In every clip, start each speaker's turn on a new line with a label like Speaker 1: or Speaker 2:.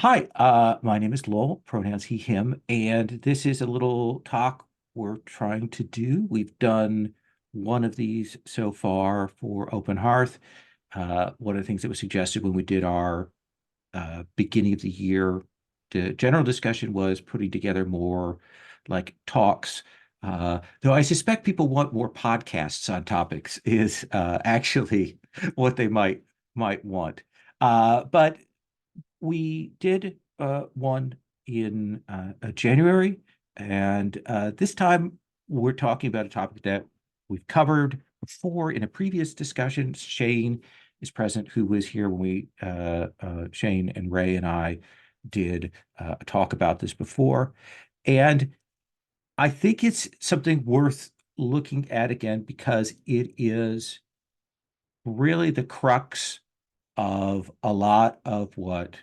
Speaker 1: Hi, my name is Lowell, pronouns he, him, and this is a little talk we're trying to do. We've done one of these so far for Open Hearth. One of the things that was suggested when we did our beginning of the year, the general discussion was putting together more like talks. Though I suspect people want more podcasts on topics is actually what they might want. But we did one in January, and this time we're talking about a topic that we've covered before in a previous discussion. Shane is present, who was here when Shane and Ray and I did a talk about this before. And I think it's something worth looking at again because it is really the crux of a lot of what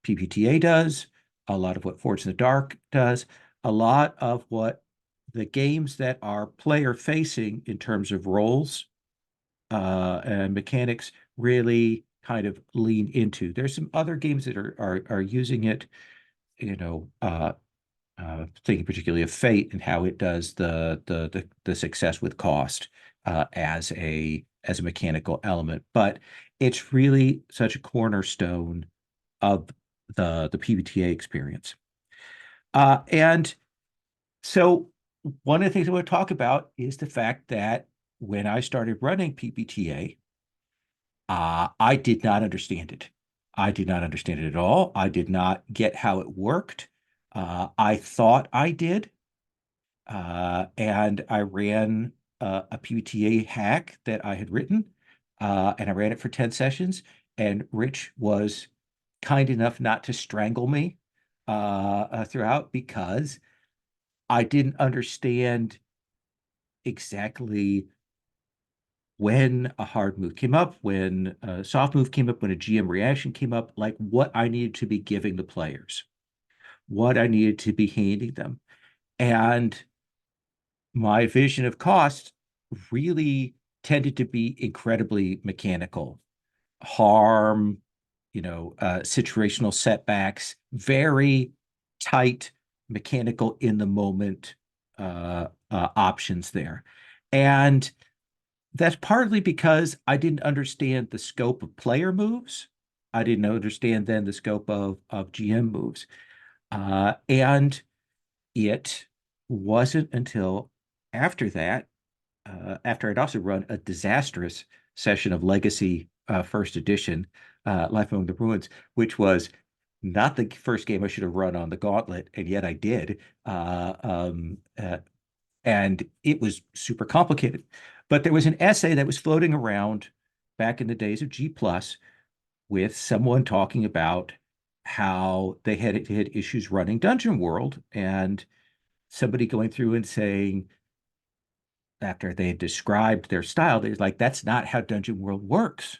Speaker 1: PbtA does, a lot of what Forge in the Dark does, a lot of what the games that are player facing in terms of roles and mechanics really kind of lean into. There's some other games that are using it, thinking particularly of Fate and how it does the success with cost as a mechanical element. But it's really such a cornerstone of the PbtA experience. And so one of the things I want to talk about is the fact that when I started running PbtA, I did not understand it. I did not understand it at all. I did not get how it worked. I thought I did, and I ran a PbtA hack that I had written, and I ran it for 10 sessions. And Rich was kind enough not to strangle me throughout because I didn't understand exactly when a hard move came up, when a soft move came up, when a GM reaction came up, like what I needed to be giving the players, what I needed to be handing them. And my vision of cost really tended to be incredibly mechanical. Harm, situational setbacks, very tight mechanical in the moment options there. And that's partly because I didn't understand the scope of player moves. I didn't understand then the scope of GM moves. And it wasn't until after that, after I'd also run a disastrous session of Legacy First Edition, Life Among the Ruins, which was not the first game I should have run on the Gauntlet, and yet I did. And it was super complicated. But there was an essay that was floating around back in the days of G Plus with someone talking about how they had issues running Dungeon World, and somebody going through and saying, after they had described their style, they're like, that's not how Dungeon World works.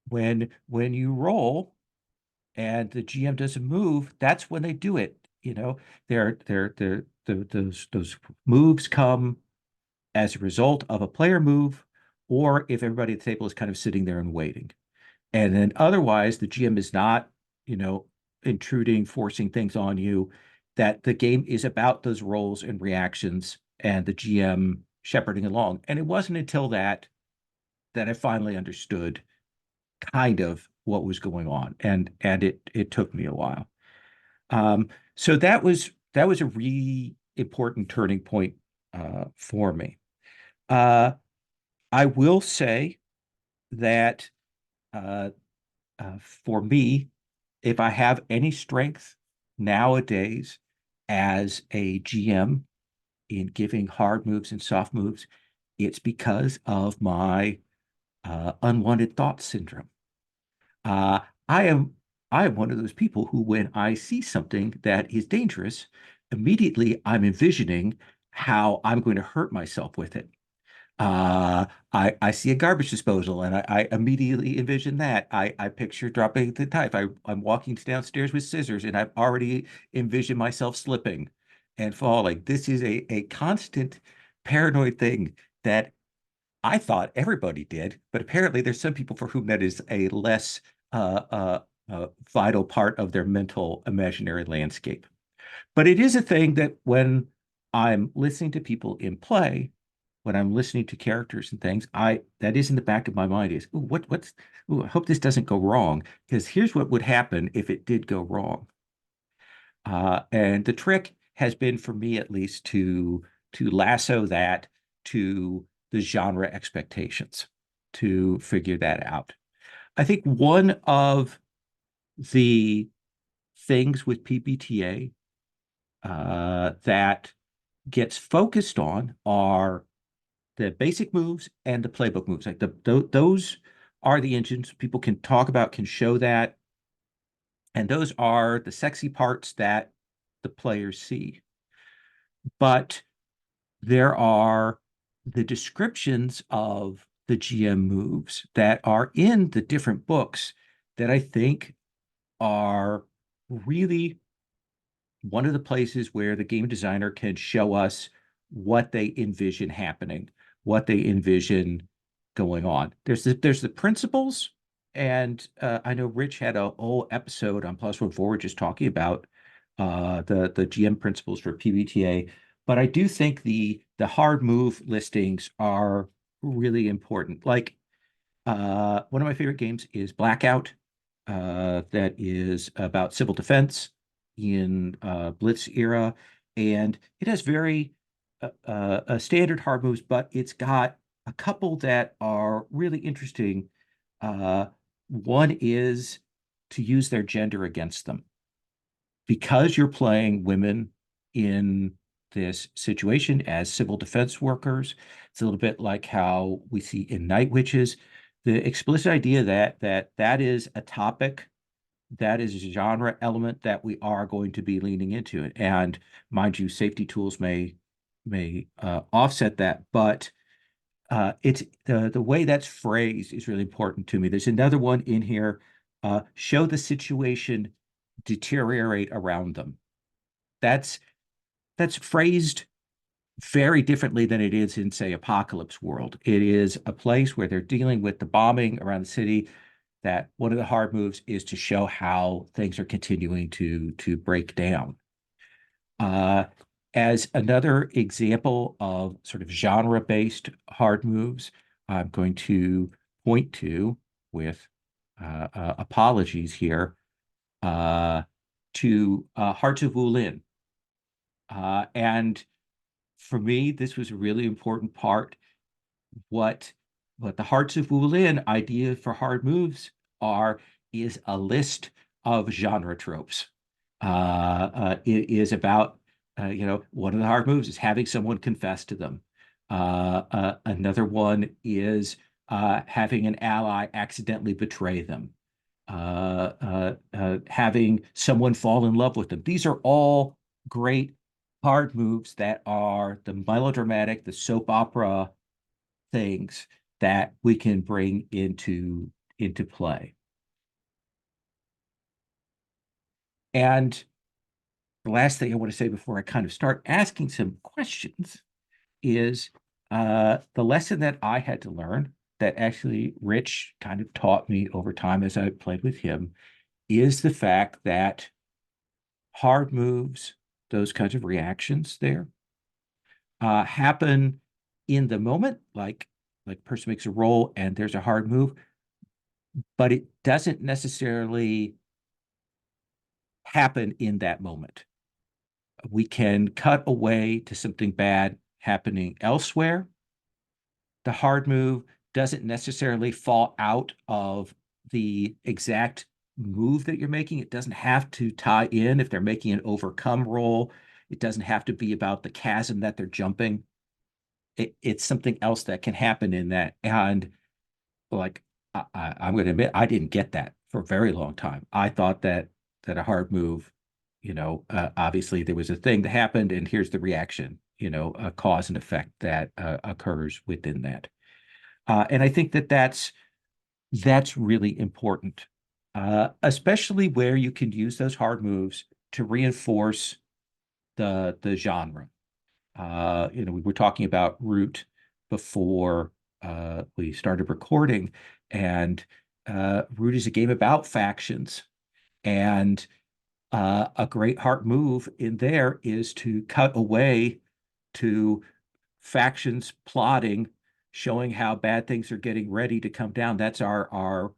Speaker 1: When you roll and the GM doesn't move, that's when they do it. Those moves come as a result of a player move, or if everybody at the table is kind of sitting there and waiting. And then otherwise, the GM is not, you know, intruding, forcing things on you, that the game is about those roles and reactions and the GM shepherding along. And it wasn't until that I finally understood kind of what was going on. And it took me a while. So that was a really important turning point for me. Uh, I will say that uh, for me, if I have any strength nowadays as a GM in giving hard moves and soft moves, it's because of my unwanted thought syndrome. Uh, I am I am one of those people who, when I see something that is dangerous, immediately I'm envisioning how I'm going to hurt myself with it. I see a garbage disposal and I immediately envision that. I picture dropping the knife. I'm walking downstairs with scissors and I've already envisioned myself slipping and falling. This is a constant paranoid thing that I thought everybody did, but apparently there's some people for whom that is a less vital part of their mental imaginary landscape. But it is a thing that when I'm listening to people in play, when I'm listening to characters and things, that is in the back of my mind is, ooh, I hope this doesn't go wrong, because here's what would happen if it did go wrong. And the trick has been for me at least to lasso that to the genre expectations, to figure that out. I think one of the things with PbtA that gets focused on are the basic moves and the playbook moves. Like those are the engines people can talk about, can show that, and those are the sexy parts that the players see. But there are the descriptions of the GM moves that are in the different books that I think are really one of the places where the game designer can show us what they envision happening, what they envision going on. There's the principles, and I know Rich had a whole episode on Plus One Forward just talking about the GM principles for PbtA. But I do think the hard move listings are really important. Like one of my favorite games is Blackout, that is about civil defense in Blitz era, and it has very standard hard moves, but it's got a couple that are really interesting. Uh, One is to use their gender against them because you're playing women in this situation as civil defense workers. It's a little bit like how we see in Night Witches, the explicit idea that is a topic, that is a genre element that we are going to be leaning into it. And mind you, safety tools may offset that, but it's the way that's phrased is really important to me. There's another one in here, show the situation deteriorate around them. That's that's phrased very differently than it is in, say, Apocalypse World. It is a place where they're dealing with the bombing around the city, that one of the hard moves is to show how things are continuing to break down. Uh, as another example of sort of genre-based hard moves, I'm going to point to, with apologies here, uh, to Hearts of Wulin. And for me, this was a really important part. What what the Hearts of Wulin idea for hard moves are is a list of genre tropes. It is about one of the hard moves is having someone confess to them. Another one is having an ally accidentally betray them. Having someone fall in love with them. These are all great hard moves that are the melodramatic, the soap opera things that we can bring into play. And the last thing I want to say before I kind of start asking some questions is the lesson that I had to learn, that actually Rich kind of taught me over time as I played with him, is the fact that hard moves, those kinds of reactions there, happen in the moment, like person makes a roll and there's a hard move, but it doesn't necessarily happen in that moment. We can cut away to something bad happening elsewhere. The hard move doesn't necessarily fall out of the exact move that you're making. It doesn't have to tie in if they're making an overcome roll. It doesn't have to be about the chasm that they're jumping. It's something else that can happen in that. And like I'm going to admit, I didn't get that for a very long time. I thought that a hard move, obviously there was a thing that happened, and here's the reaction, a cause and effect that occurs within that. And I think that's really important, especially where you can use those hard moves to reinforce the genre. We were talking about Root before we started recording, and Root is a game about factions. And a great heart move in there is to cut away to factions plotting, showing how bad things are getting ready to come down. That's our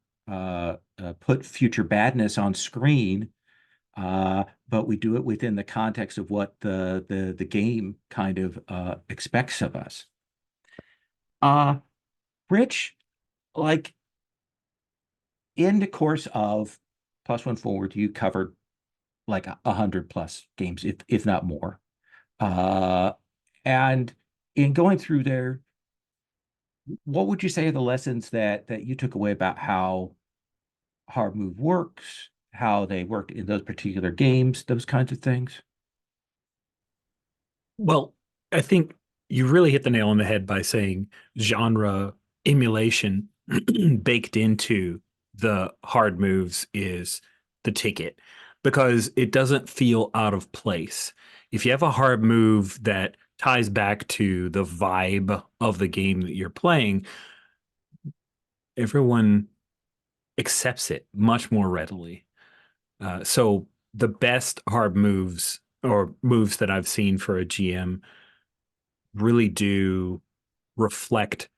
Speaker 1: put future badness on screen, but we do it within the context of what the game kind of expects of us. Uh, Rich, like in the course of Plus One Forward, you covered like 100 plus games, if not more. Uh, and in going through there, what would you say are the lessons that you took away about how hard move works, how they worked in those particular games, those kinds of things?
Speaker 2: Well, I think you really hit the nail on the head by saying genre emulation baked into the hard moves is the ticket because it doesn't feel out of place. If you have a hard move that ties back to the vibe of the game that you're playing, everyone accepts it much more readily. So the best hard moves or moves that I've seen for a GM really do reflect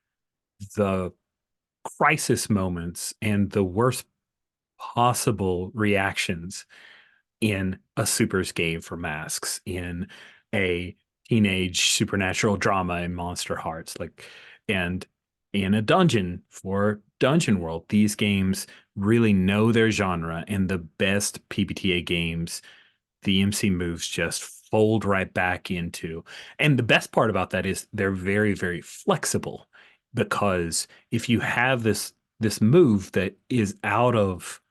Speaker 2: the crisis moments and the worst possible reactions in a supers game for masks, in a teenage supernatural drama in Monster Hearts, like, and in a dungeon for Dungeon World. These games really know their genre, and the best PbtA games, the MC moves just fold right back into. And the best part about that is they're very, very flexible because if you have this move that is out of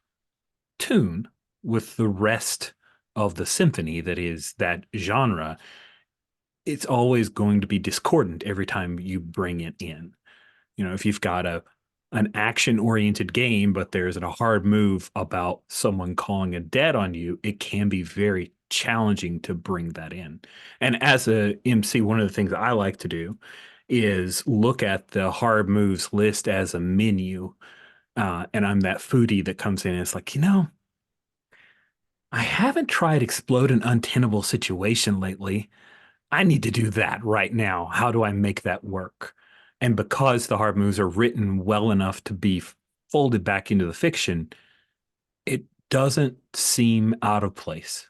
Speaker 2: tune with the rest of the symphony that is that genre, it's always going to be discordant every time you bring it in. You know, if you've got a an action oriented game, but there's a hard move about someone calling a dead on you, it can be very challenging to bring that in. And as a MC, one of the things I like to do is look at the hard moves list as a menu. And I'm that foodie that comes in and it's like, I haven't tried explode an untenable situation lately. I need to do that right now. How do I make that work? And because the hard moves are written well enough to be folded back into the fiction, it doesn't seem out of place.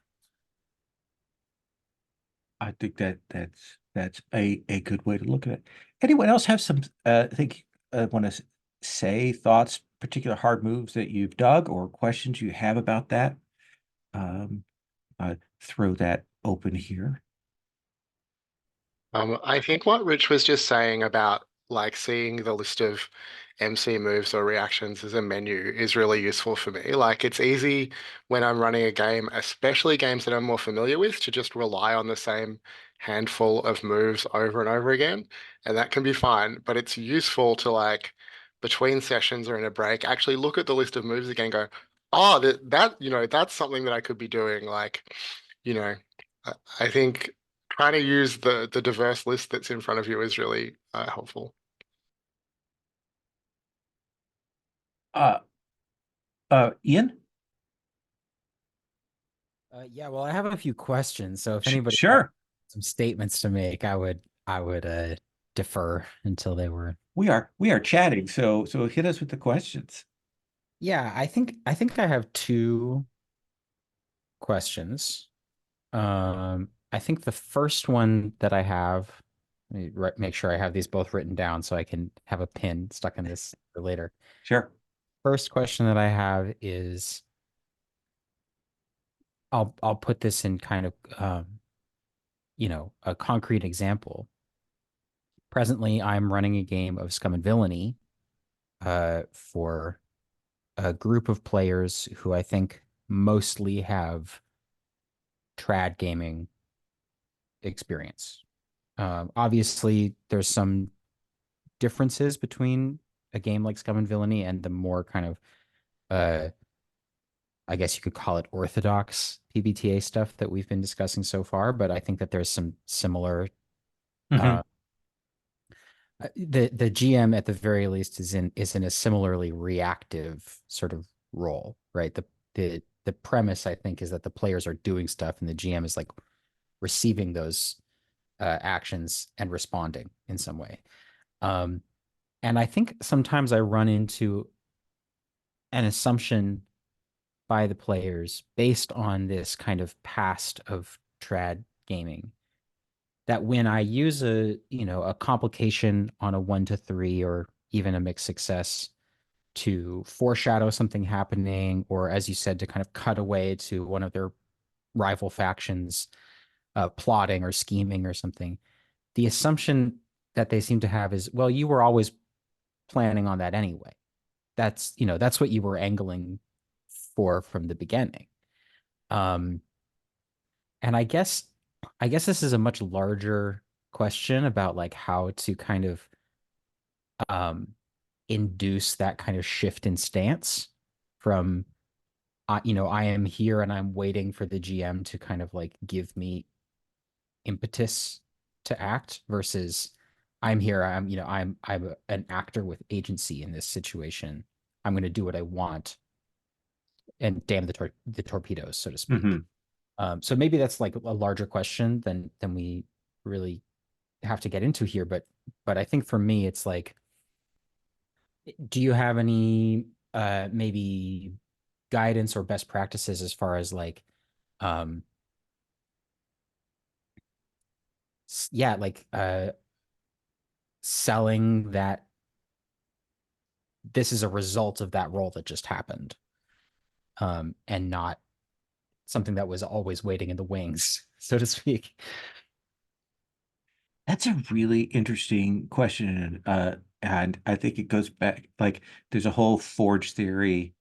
Speaker 1: I think that's a good way to look at it. Anyone else have some think want to say thoughts, particular hard moves that you've dug or questions you have about that? Um, Throw that open here.
Speaker 3: I think what Rich was just saying about like seeing the list of MC moves or reactions as a menu is really useful for me. Like it's easy when I'm running a game, especially games that I'm more familiar with, to just rely on the same handful of moves over and over again. And that can be fine, but it's useful to like between sessions or in a break, actually look at the list of moves again, and go, oh, that's something that I could be doing. Like, you know, I I think trying to use the diverse list that's in front of you is really helpful.
Speaker 1: Uh, Ian?
Speaker 4: Yeah, well, I have a few questions. So if anybody has
Speaker 1: Sure.
Speaker 4: some statements to make, I would defer until they were.
Speaker 1: We are chatting, so hit us with the questions.
Speaker 4: Yeah, I think I have two questions. I think the first one that I have, let me make sure I have these both written down so I can have a pin stuck in this for later.
Speaker 1: Sure.
Speaker 4: First question that I have is I'll put this in kind of a concrete example. Presently, I'm running a game of Scum and Villainy for a group of players who I think mostly have trad gaming experience. Obviously, there's some differences between a game like Scum and Villainy and the more kind of, uh, I guess you could call it orthodox PbtA stuff that we've been discussing so far. But I think that there's some similar.
Speaker 1: Hmm.
Speaker 4: Uh, the GM at the very least is in a similarly reactive sort of role, right? The the premise, I think, is that the players are doing stuff and the GM is like receiving those actions and responding in some way. And I think sometimes I run into an assumption by the players based on this kind of past of trad gaming that when I use a complication on a 1 to 3 or even a mixed success to foreshadow something happening, or as you said, to kind of cut away to one of their rival factions plotting or scheming or something, the assumption that they seem to have is, well, you were always planning on that anyway. That's what you were angling for from the beginning. Um, and I guess this is a much larger question about like how to kind of um induce that kind of shift in stance from I am here and I'm waiting for the GM to kind of like give me impetus to act versus I'm here, I'm an actor with agency in this situation. I'm going to do what I want and damn the torpedoes, so to speak. So maybe that's like a larger question than we really have to get into here, but I think for me it's like, do you have any maybe guidance or best practices as far as like um yeah, like selling that this is a result of that role that just happened, and not something that was always waiting in the wings, so to speak.
Speaker 1: That's a really interesting question. And I think it goes back, like there's a whole Forge theory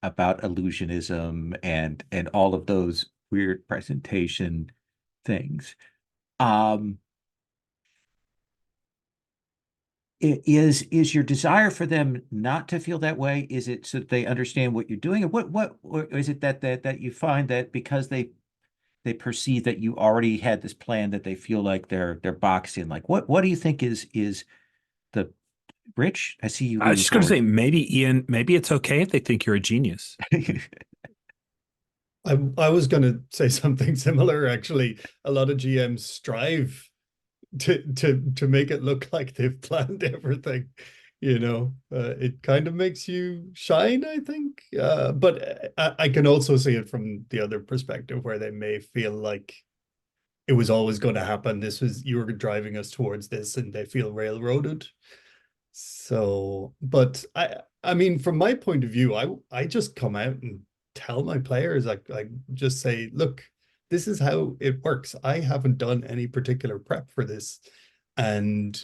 Speaker 1: about illusionism and all of those weird presentation things. Um, is your desire for them not to feel that way? Is it so that they understand what you're doing? Or is it that you find that because they perceive that you already had this plan that they feel like they're boxed in? Like what do you think is the Rich? I see you
Speaker 2: I was
Speaker 1: leaning
Speaker 2: just going to say,
Speaker 1: forward.
Speaker 2: maybe Ian, maybe it's okay if they think you're a genius.
Speaker 5: I was going to say something similar, actually. A lot of GMs strive to make it look like they've planned everything. It kind of makes you shine, I think. But I can also see it from the other perspective where they may feel like it was always going to happen. You were driving us towards this, and they feel railroaded. So, but I mean, from my point of view, I just come out and tell my players, I just say, look, this is how it works. I haven't done any particular prep for this, and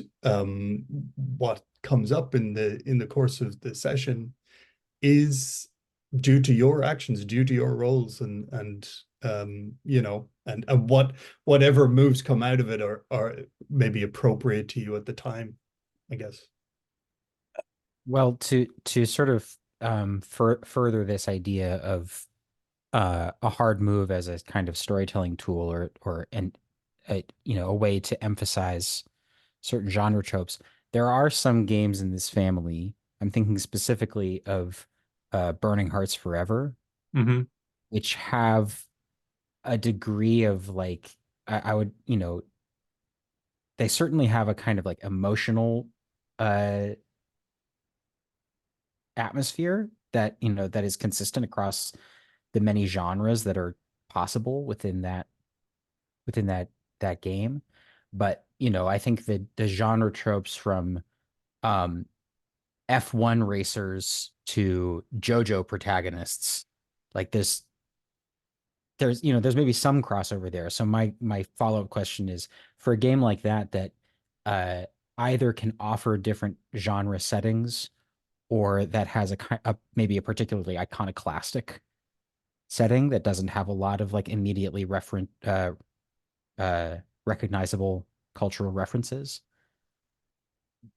Speaker 5: what comes up in the course of the session is due to your actions, due to your roles, and whatever moves come out of it are maybe appropriate to you at the time, I guess.
Speaker 4: Well, to sort of further this idea of a hard move as a kind of storytelling tool, or a way to emphasize certain genre tropes. There are some games in this family. I'm thinking specifically of Burning Hearts Forever,
Speaker 1: Mhm.
Speaker 4: which have a degree of like I would, they certainly have a kind of like emotional uh atmosphere that that is consistent across the many genres that are possible within that game. But I think that the genre tropes from um F1 racers to JoJo protagonists, like there's maybe some crossover there. So my follow-up question is, for a game like that uh either can offer different genre settings, or that has maybe a particularly iconoclastic setting that doesn't have a lot of like immediately recognizable cultural references.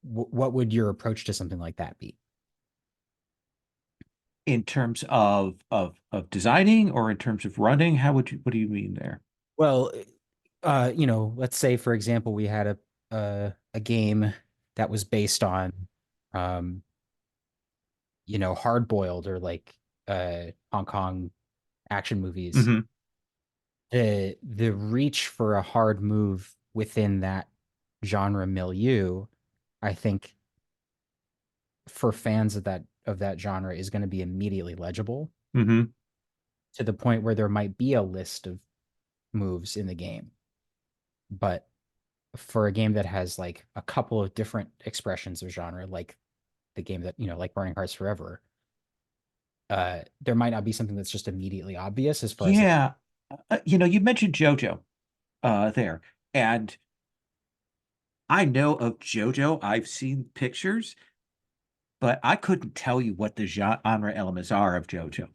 Speaker 4: What would your approach to something like that be?
Speaker 1: In terms of designing or in terms of running, what do you mean there?
Speaker 4: Well, let's say for example we had a game that was based on hard boiled, or like Hong Kong action movies,
Speaker 1: Mhm.
Speaker 4: the reach for a hard move within that genre milieu, I think for fans of that genre is going to be immediately legible
Speaker 1: Mhm.
Speaker 4: to the point where there might be a list of moves in the game. But for a game that has like a couple of different expressions of genre, like the game that, like Burning Hearts Forever, there might not be something that's just immediately obvious as far as like,
Speaker 1: Yeah. You mentioned JoJo there, and I know of JoJo. I've seen pictures, but I couldn't tell you what the genre elements are of JoJo.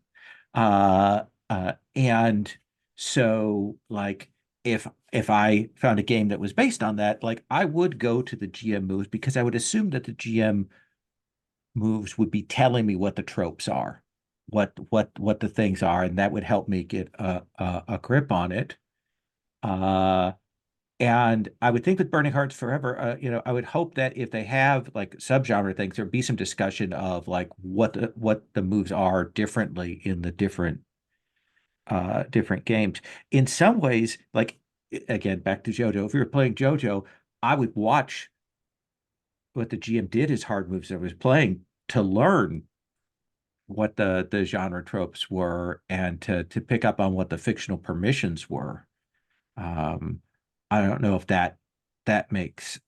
Speaker 1: And so like if I found a game that was based on that, like I would go to the GM moves because I would assume that the GM moves would be telling me what the tropes are, what the things are, and that would help me get a grip on it. Uh, and I would think with Burning Hearts Forever, I would hope that if they have like subgenre things, there'd be some discussion of like what the moves are differently in the different games. In some ways, like again, back to JoJo, if we were playing JoJo, I would watch what the GM did as hard moves I was playing to learn what the genre tropes were and to pick up on what the fictional permissions were. Um, I don't know if that makes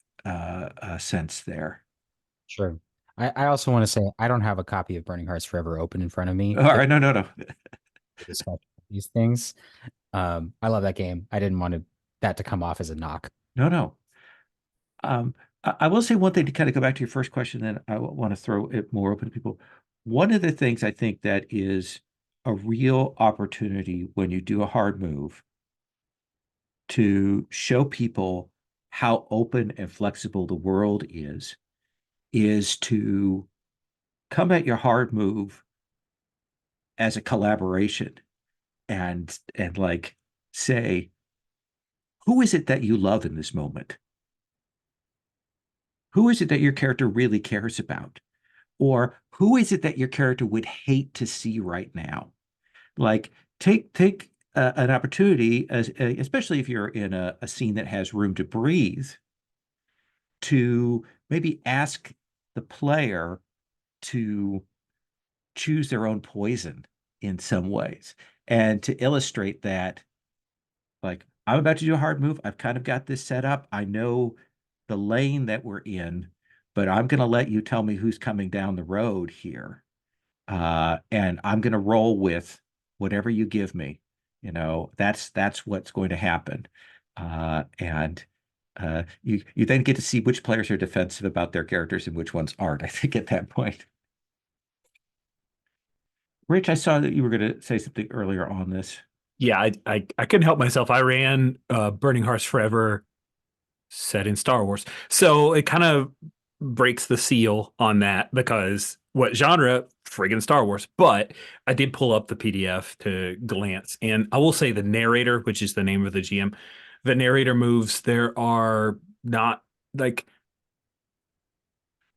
Speaker 1: sense there.
Speaker 4: sure. I also want to say I don't have a copy of Burning Hearts Forever open in front of me
Speaker 1: All right, no, no, no,
Speaker 4: to discuss these things. I love that game. I didn't want that to come off as a knock.
Speaker 1: no, no. I will say one thing to kind of go back to your first question, then I want to throw it more open to people. One of the things I think that is a real opportunity when you do a hard move to show people how open and flexible the world is to come at your hard move as a collaboration and like say, who is it that you love in this moment? Who is it that your character really cares about? Or who is it that your character would hate to see right now? Like take an opportunity, especially if you're in a scene that has room to breathe, to maybe ask the player to choose their own poison in some ways, and to illustrate that, like, I'm about to do a hard move. I've kind of got this set up. I know the lane that we're in, but I'm going to let you tell me who's coming down the road here. And I'm going to roll with whatever you give me. That's what's going to happen. And you then get to see which players are defensive about their characters and which ones aren't, I think, at that point. Rich, I saw that you were going to say something earlier on this.
Speaker 2: Yeah, I couldn't help myself. I ran Burning Hearts Forever set in Star Wars. So it kind of breaks the seal on that because what genre? Friggin' Star Wars. But I did pull up the PDF to glance. And I will say the narrator, which is the name of the GM, the narrator moves, there are not like,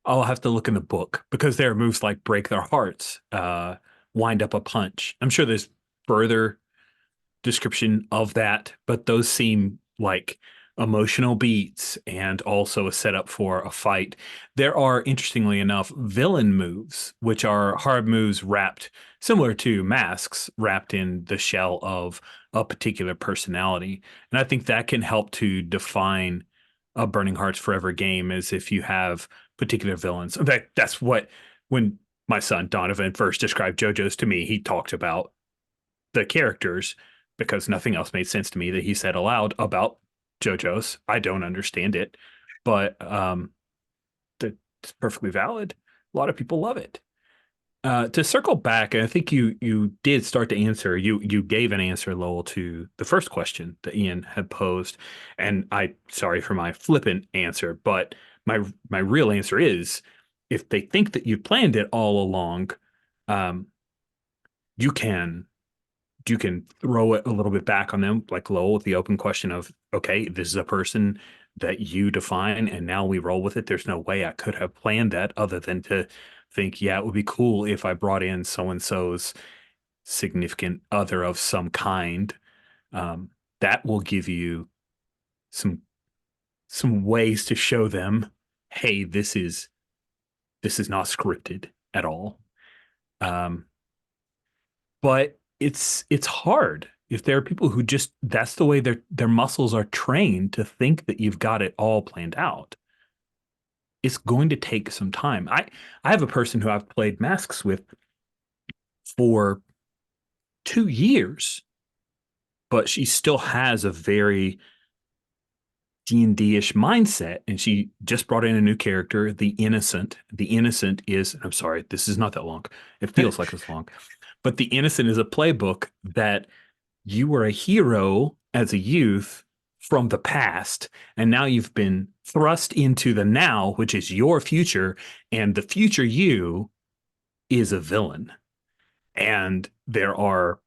Speaker 2: I'll have to look in the book because there are moves like break their hearts, wind up a punch. I'm sure there's further description of that, but those seem like emotional beats and also a setup for a fight. There are, interestingly enough, villain moves, which are hard moves wrapped similar to masks, wrapped in the shell of a particular personality. And I think that can help to define a Burning Hearts Forever game, as if you have particular villains. In fact, that's what, when my son Donovan first described JoJo's to me, he talked about the characters because nothing else made sense to me that he said aloud about JoJo's. I don't understand it, but that's perfectly valid. A lot of people love it. To circle back, and I think you did start to answer. You gave an answer, Lowell, to the first question that Ian had posed, and sorry for my flippant answer, but my real answer is, if they think that you planned it all along, um, you can throw it a little bit back on them, like Lowell, with the open question of, okay, this is a person that you define, and now we roll with it. There's no way I could have planned that other than to think, yeah, it would be cool if I brought in so and so's significant other of some kind, that will give you some ways to show them, hey, this is not scripted at all. But it's hard if there are people who just, that's the way their muscles are trained to think that you've got it all planned out. It's going to take some time. I have a person who I've played Masks with for 2 years, but she still has a very D&D-ish mindset, and she just brought in a new character, the Innocent. The Innocent is, I'm sorry, this is not that long. It feels like it's long. But the Innocent is a playbook that you were a hero as a youth from the past, and now you've been thrust into the now, which is your future, and the future you is a villain. And there are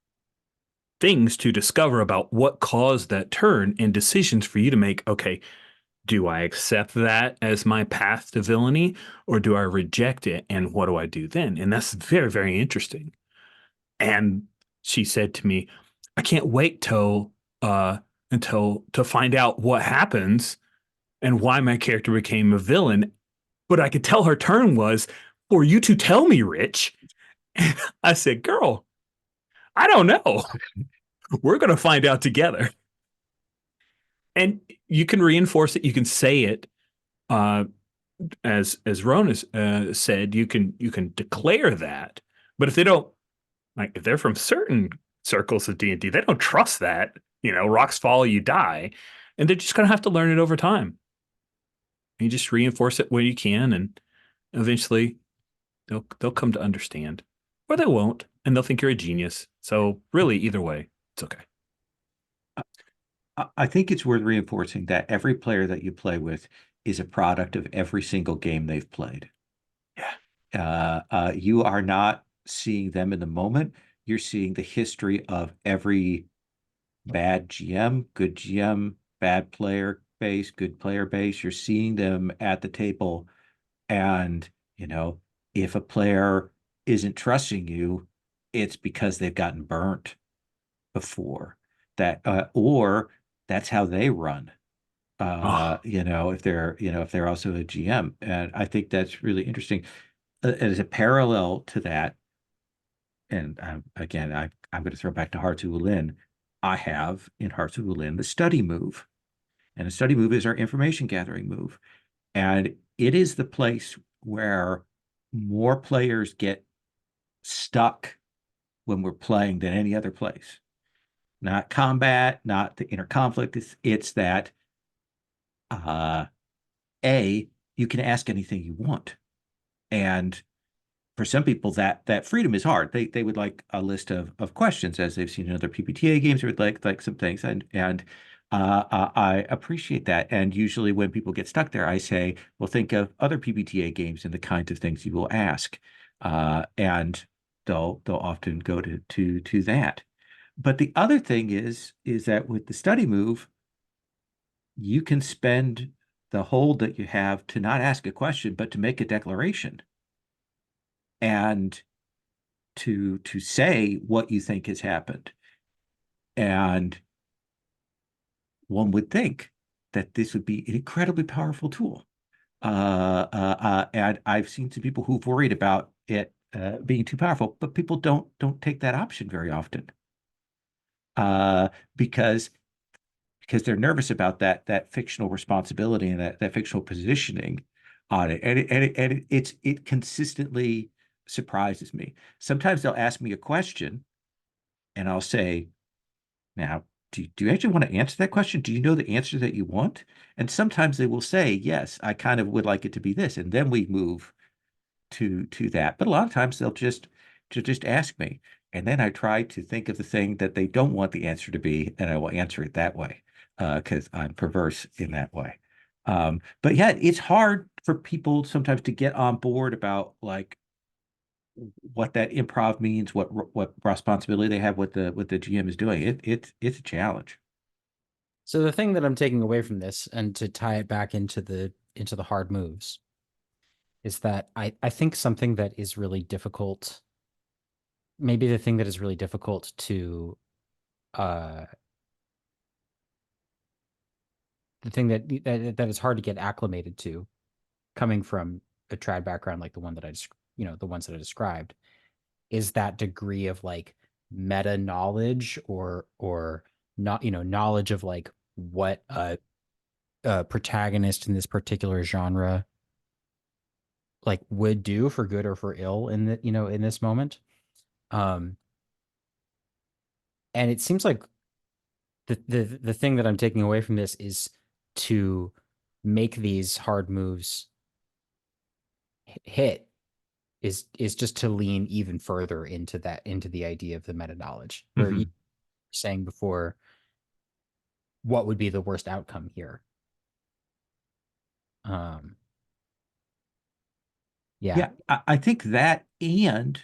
Speaker 2: things to discover about what caused that turn and decisions for you to make. Okay, do I accept that as my path to villainy, or do I reject it? And what do I do then? And that's very, very interesting. And she said to me, I can't wait until to find out what happens and why my character became a villain. But I could tell her turn was for you to tell me, Rich. And I said, girl, I don't know. We're going to find out together. And you can reinforce it. You can say it, as Rona said. You can declare that. But if they don't, like, if they're from certain circles of D&D, they don't trust that. Rocks fall, you die, and they're just going to have to learn it over time. You just reinforce it where you can, and eventually they'll come to understand, or they won't, and they'll think you're a genius. So really, either way, it's okay.
Speaker 1: I think it's worth reinforcing that every player that you play with is a product of every single game they've played.
Speaker 2: Yeah.
Speaker 1: You are not seeing them in the moment. You're seeing the history of every bad GM, good GM, bad player base, good player base. You're seeing them at the table. And, if a player isn't trusting you, it's because they've gotten burnt before that, or that's how they run. If they're also a GM. And I think that's really interesting. As a parallel to that, and again, I'm going to throw back to Hearts of Wulin. I have in Hearts of Wulin the study move. And a study move is our information gathering move. And it is the place where more players get stuck when we're playing than any other place. Not combat, not the inner conflict. It's that you can ask anything you want. And for some people, that freedom is hard. They would like a list of questions, as they've seen in other PbtA games, or would like some things. And I appreciate that. And usually when people get stuck there, I say, well, think of other PbtA games and the kinds of things you will ask. And they'll often go to that. But the other thing is that with the study move, you can spend the hold that you have to not ask a question, but to make a declaration and to say what you think has happened. And one would think that this would be an incredibly powerful tool. And I've seen some people who've worried about it being too powerful, but people don't take that option very often. Because they're nervous about that fictional responsibility and that fictional positioning on it. And it consistently surprises me. Sometimes they'll ask me a question and I'll say, now, do you actually want to answer that question? Do you know the answer that you want? And sometimes they will say, yes, I kind of would like it to be this. And then we move to that. But a lot of times they'll just ask me. And then I try to think of the thing that they don't want the answer to be, and I will answer it that way, because I'm perverse in that way. But yeah, it's hard for people sometimes to get on board about like what that improv means, what responsibility they have, what the GM is doing. It's a challenge.
Speaker 4: So the thing that I'm taking away from this, and to tie it back into the hard moves, is that I think something that is really difficult maybe the thing that is really difficult to the thing that is hard to get acclimated to, coming from a trad background like the one that the ones that I described, is that degree of like meta knowledge or not, knowledge of like what a protagonist in this particular genre like would do for good or for ill in in this moment. Um, and it seems like the thing that I'm taking away from this is to make these hard moves hit is just to lean even further into the idea of the meta knowledge, where you were saying before, what would be the worst outcome here? Yeah.
Speaker 1: I think that, and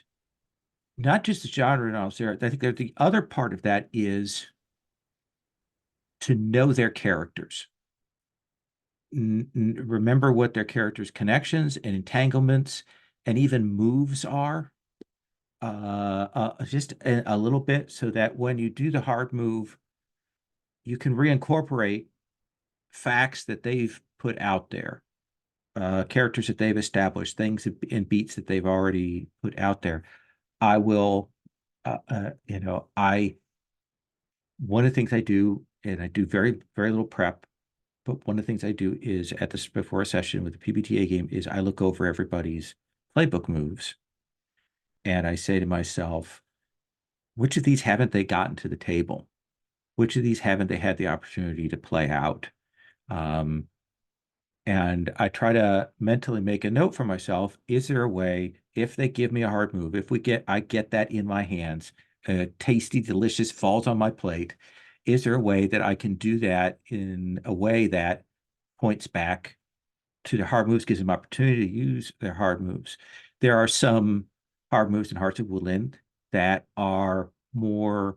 Speaker 1: not just the genre knowledge there. I think that the other part of that is to know their characters. Remember what their characters' connections and entanglements and even moves are. Just a little bit, so that when you do the hard move, you can reincorporate facts that they've put out there, characters that they've established, things and beats that they've already put out there. I will, one of the things I do, and I do very, very little prep, but one of the things I do is before a session with the PbtA game is I look over everybody's playbook moves and I say to myself, which of these haven't they gotten to the table? Which of these haven't they had the opportunity to play out? And I try to mentally make a note for myself. Is there a way, if they give me a hard move, I get that in my hands, tasty, delicious, falls on my plate. Is there a way that I can do that in a way that points back to the hard moves, gives them opportunity to use their hard moves? There are some hard moves in Hearts of Woodland that are more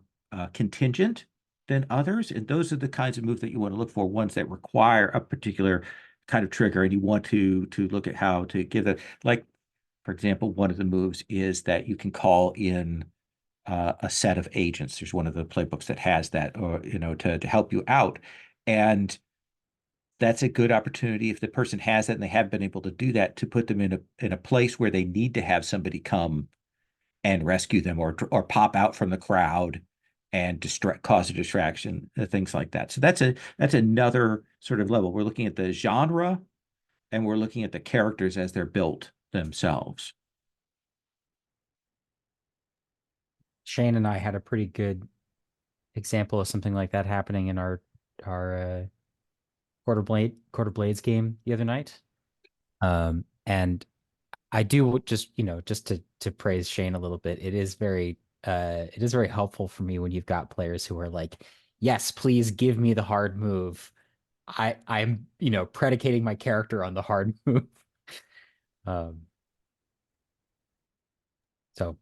Speaker 1: contingent than others, and those are the kinds of moves that you want to look for, ones that require a particular kind of trigger, and you want to look at how to give it. Like, for example, one of the moves is that you can call in a set of agents. There's one of the playbooks that has that, or to help you out, and that's a good opportunity if the person has that and they have been able to do that, to put them in a place where they need to have somebody come and rescue them, or pop out from the crowd and cause a distraction, things like that. So that's another sort of level. We're looking at the genre and we're looking at the characters as they're built themselves.
Speaker 4: Shane and I had a pretty good example of something like that happening in our Quarter Blades game the other night. And I do just to praise Shane a little bit. It is very helpful for me when you've got players who are like, yes, please give me the hard move. I'm predicating my character on the hard move. So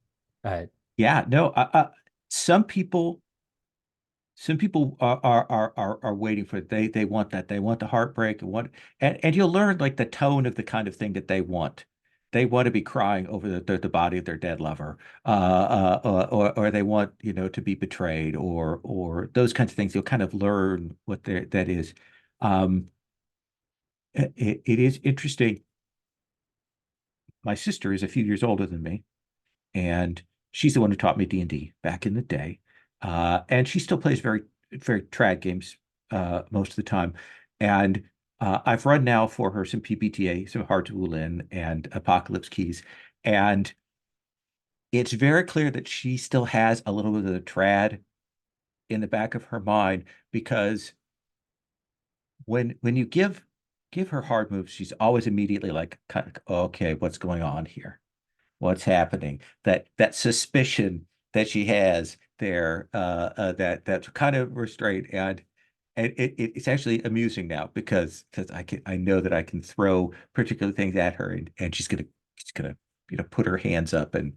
Speaker 1: Yeah, no, some people are waiting for it. They want that. They want the heartbreak, and you'll learn like the tone of the kind of thing that they want. They want to be crying over the body of their dead lover, or they want to be betrayed, or those kinds of things. You'll kind of learn what that is. It is interesting. My sister is a few years older than me, and she's the one who taught me D&D back in the day. And she still plays very, very trad games most of the time. And I've run now for her some PbtA, some Hearts of Wulin and Apocalypse Keys. And it's very clear that she still has a little bit of the trad in the back of her mind, because when you give her hard moves, she's always immediately like, okay, what's going on here? What's happening? That suspicion that she has there, that's kind of restraint, and it's actually amusing now, because I know that I can throw particular things at her, and she's gonna put her hands up and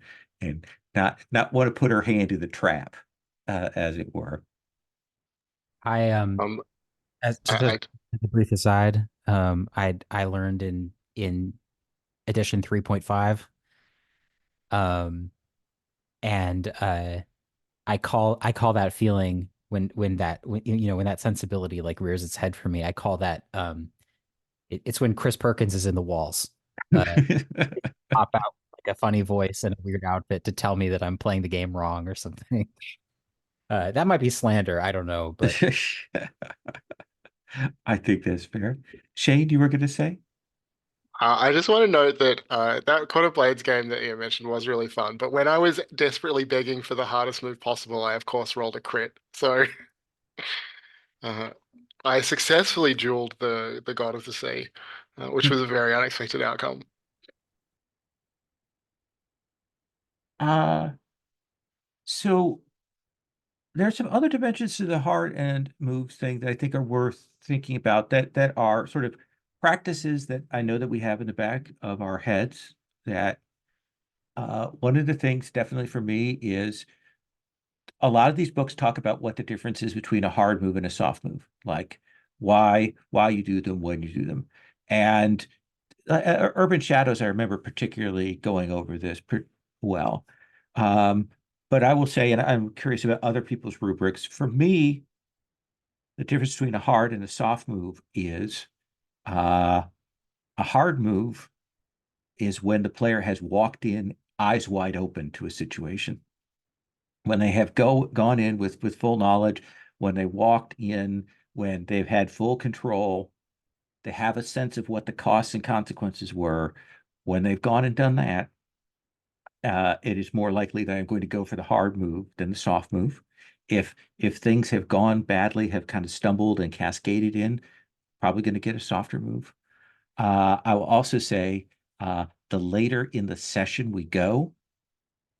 Speaker 1: not want to put her hand in the trap, as it were.
Speaker 4: I as just
Speaker 3: I,
Speaker 4: a brief aside, I learned in edition 3.5, and I call that feeling when that sensibility like rears its head for me. I call that it's when Chris Perkins is in the walls. Pop out like a funny voice and a weird outfit to tell me that I'm playing the game wrong or something. That might be slander. I don't know, but
Speaker 1: I think that's fair. Shane, you were going to say?
Speaker 3: I just want to note that that Court of Blades game that you mentioned was really fun, but when I was desperately begging for the hardest move possible, I of course rolled a crit. So uh, I successfully dueled the God of the Sea, which was a very unexpected outcome.
Speaker 1: Uh, so there's some other dimensions to the hard and moves thing that I think are worth thinking about that are sort of practices that I know that we have in the back of our heads that one of the things definitely for me is a lot of these books talk about what the difference is between a hard move and a soft move, like why you do them, when you do them. And Urban Shadows, I remember particularly going over this well. But I will say, and I'm curious about other people's rubrics, for me, the difference between a hard and a soft move is a hard move is when the player has walked in eyes wide open to a situation. When they have gone in with full knowledge, when they walked in, when they've had full control, they have a sense of what the costs and consequences were. When they've gone and done that, it is more likely that I'm going to go for the hard move than the soft move. If things have gone badly, have kind of stumbled and cascaded in, probably going to get a softer move. I will also say the later in the session we go,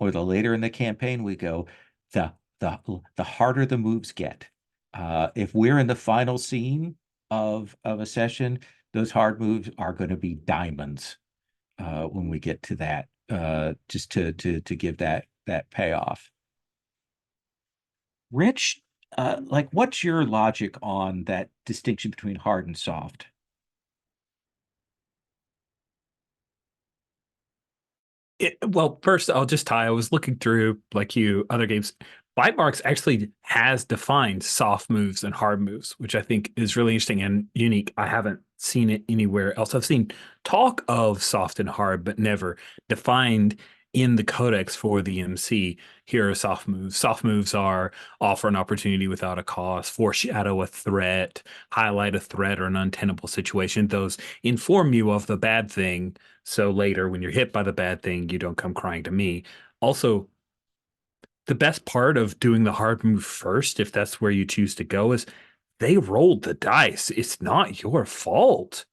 Speaker 1: or the later in the campaign we go, the the harder the moves get. If we're in the final scene of a session, those hard moves are going to be diamonds when we get to that. Just to give that payoff. Rich, like, what's your logic on that distinction between hard and soft?
Speaker 2: Well, first I'll just tie. I was looking through like you other games. Bytemarks actually has defined soft moves and hard moves, which I think is really interesting and unique. I haven't seen it anywhere else. I've seen talk of soft and hard, but never defined in the codex for the MC. Here are soft moves. Soft moves are offer an opportunity without a cost, foreshadow a threat, highlight a threat or an untenable situation. Those inform you of the bad thing, so later, when you're hit by the bad thing, you don't come crying to me. Also, the best part of doing the hard move first, if that's where you choose to go, is they rolled the dice. It's not your fault.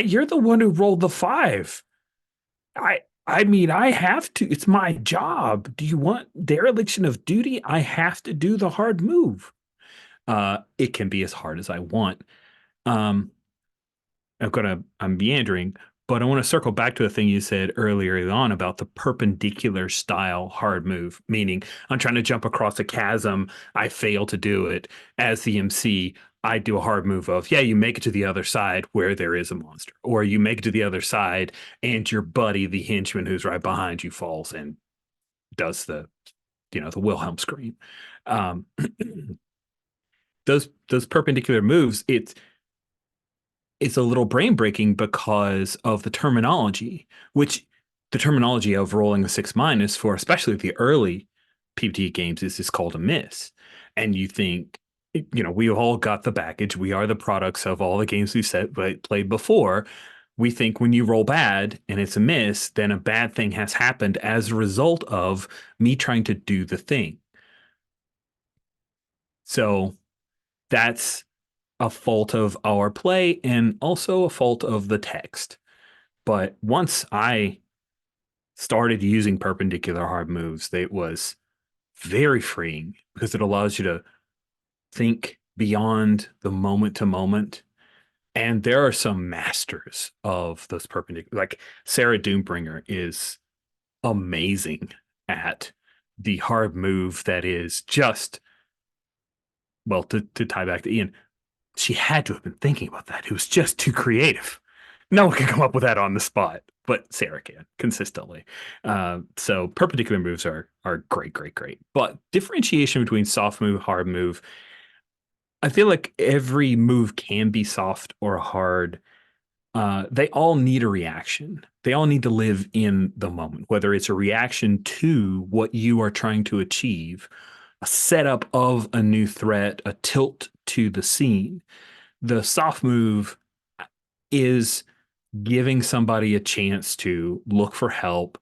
Speaker 2: You're the one who rolled the 5. I mean, I have to. It's my job. Do you want dereliction of duty? I have to do the hard move. It can be as hard as I want. Um, I'm meandering, but I want to circle back to the thing you said earlier on about the perpendicular style hard move, meaning I'm trying to jump across a chasm. I fail to do it. As the MC, I do a hard move of, yeah, you make it to the other side where there is a monster, or you make it to the other side and your buddy, the henchman who's right behind you, falls and does the Wilhelm scream. Um, those perpendicular moves, it's a little brain breaking because of the terminology, which the terminology of rolling a 6- for especially the early PbtA games is called a miss. And you think, we all got the baggage. We are the products of all the games played before. We think when you roll bad and it's a miss, then a bad thing has happened as a result of me trying to do the thing. So that's a fault of our play and also a fault of the text. But once I started using perpendicular hard moves, it was very freeing because it allows you to think beyond the moment to moment. And there are some masters of those perpendicular, like Sarah Doombringer is amazing at the hard move that is just, well, to tie back to Ian, she had to have been thinking about that. It was just too creative. No one can come up with that on the spot. but Sarah can consistently. So perpendicular moves are great, great, great. But differentiation between soft move, hard move, I feel like every move can be soft or hard. They all need a reaction. They all need to live in the moment, whether it's a reaction to what you are trying to achieve, a setup of a new threat, a tilt to the scene. The soft move is giving somebody a chance to look for help,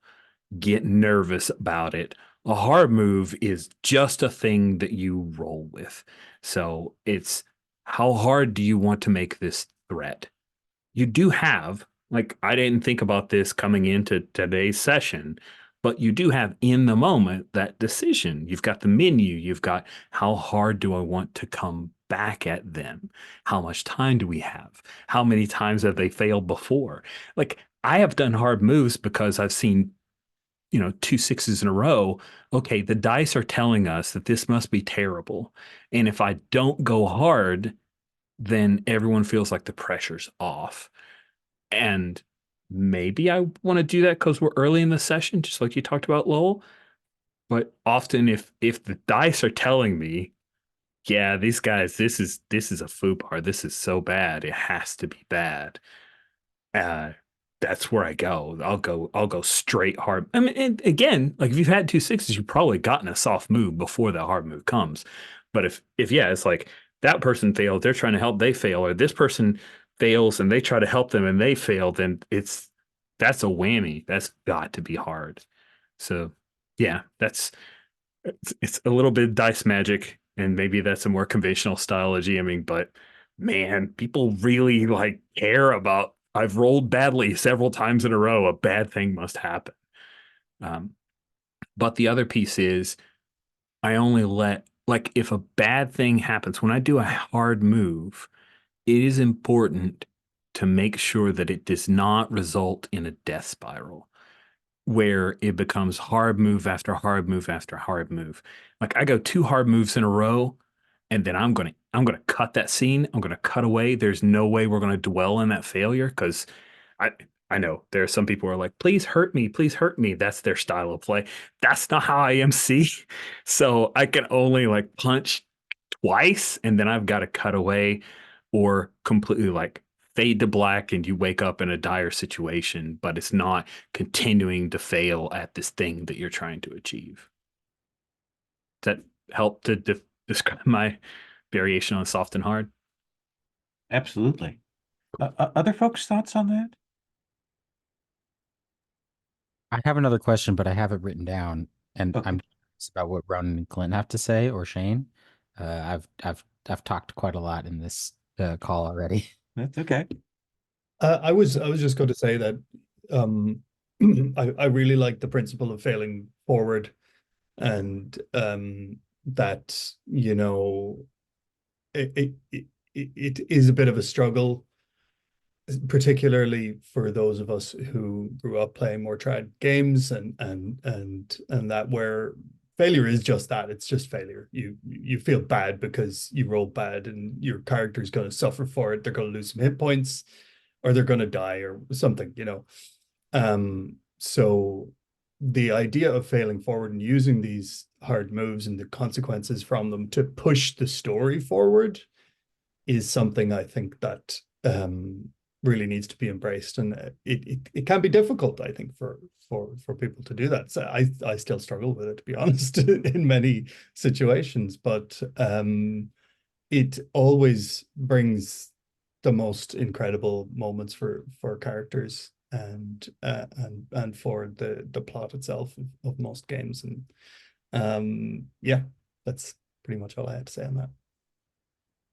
Speaker 2: get nervous about it. A hard move is just a thing that you roll with. So it's how hard do you want to make this threat? You do have, like, I didn't think about this coming into today's session, but you do have in the moment that decision. You've got the menu, you've got how hard do I want to come back at them? How much time do we have? How many times have they failed before? Like, I have done hard moves because I've seen, 2 6s in a row. Okay, the dice are telling us that this must be terrible. And if I don't go hard, then everyone feels like the pressure's off. And maybe I want to do that because we're early in the session, just like you talked about, Lowell. But often if the dice are telling me, yeah, these guys, this is a FUPAR, this is so bad, it has to be bad. That's where I go. I'll go straight hard. I mean, and again, like if you've had 2 6s, you've probably gotten a soft move before that hard move comes. But if yeah, it's like that person failed, they're trying to help, they fail, or this person fails and they try to help them and they fail, then that's a whammy. That's got to be hard. So yeah, it's a little bit dice magic, and maybe that's a more conventional style of GMing, but man, people really like care about I've rolled badly several times in a row. A bad thing must happen. But the other piece is I only let, like, if a bad thing happens, when I do a hard move, it is important to make sure that it does not result in a death spiral where it becomes hard move after hard move after hard move. Like I go 2 hard moves in a row, and then I'm gonna cut that scene. I'm gonna cut away. There's no way we're gonna dwell in that failure because I I know there are some people who are like, please hurt me, please hurt me. That's their style of play. That's not how I MC. So I can only like punch twice, and then I've got to cut away or completely like fade to black, and you wake up in a dire situation, but it's not continuing to fail at this thing that you're trying to achieve. Does that help to describe my variation on soft and hard?
Speaker 1: Absolutely. Other folks' thoughts on that?
Speaker 4: I have another question, but I have it written down, and
Speaker 1: Okay.
Speaker 4: I'm curious about what Ronan and Clint have to say, or Shane. I've talked quite a lot in this call already.
Speaker 1: That's okay.
Speaker 5: I was just going to say that I really like the principle of failing forward, and that it is a bit of a struggle, particularly for those of us who grew up playing more tried games, and that where failure is just that. It's just failure. You feel bad because you rolled bad, and your character is going to suffer for it. They're going to lose some hit points, or they're going to die or something, So the idea of failing forward and using these hard moves and the consequences from them to push the story forward is something I think that really needs to be embraced, and it can be difficult, I think, for people to do that. So I still struggle with it, to be honest, in many situations, but it always brings the most incredible moments for characters and for the plot itself of most games. And yeah, that's pretty much all I had to say on that.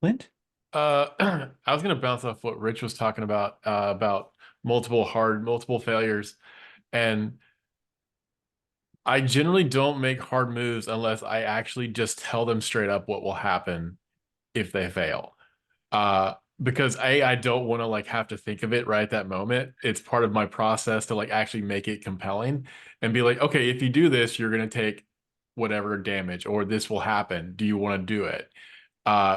Speaker 1: Clint?
Speaker 6: I was gonna bounce off what Rich was talking about multiple failures, and I generally don't make hard moves unless I actually just tell them straight up what will happen if they fail. Because I don't want to like have to think of it right at that moment. It's part of my process to like actually make it compelling and be like, okay, if you do this, you're gonna take whatever damage, or this will happen. Do you want to do it?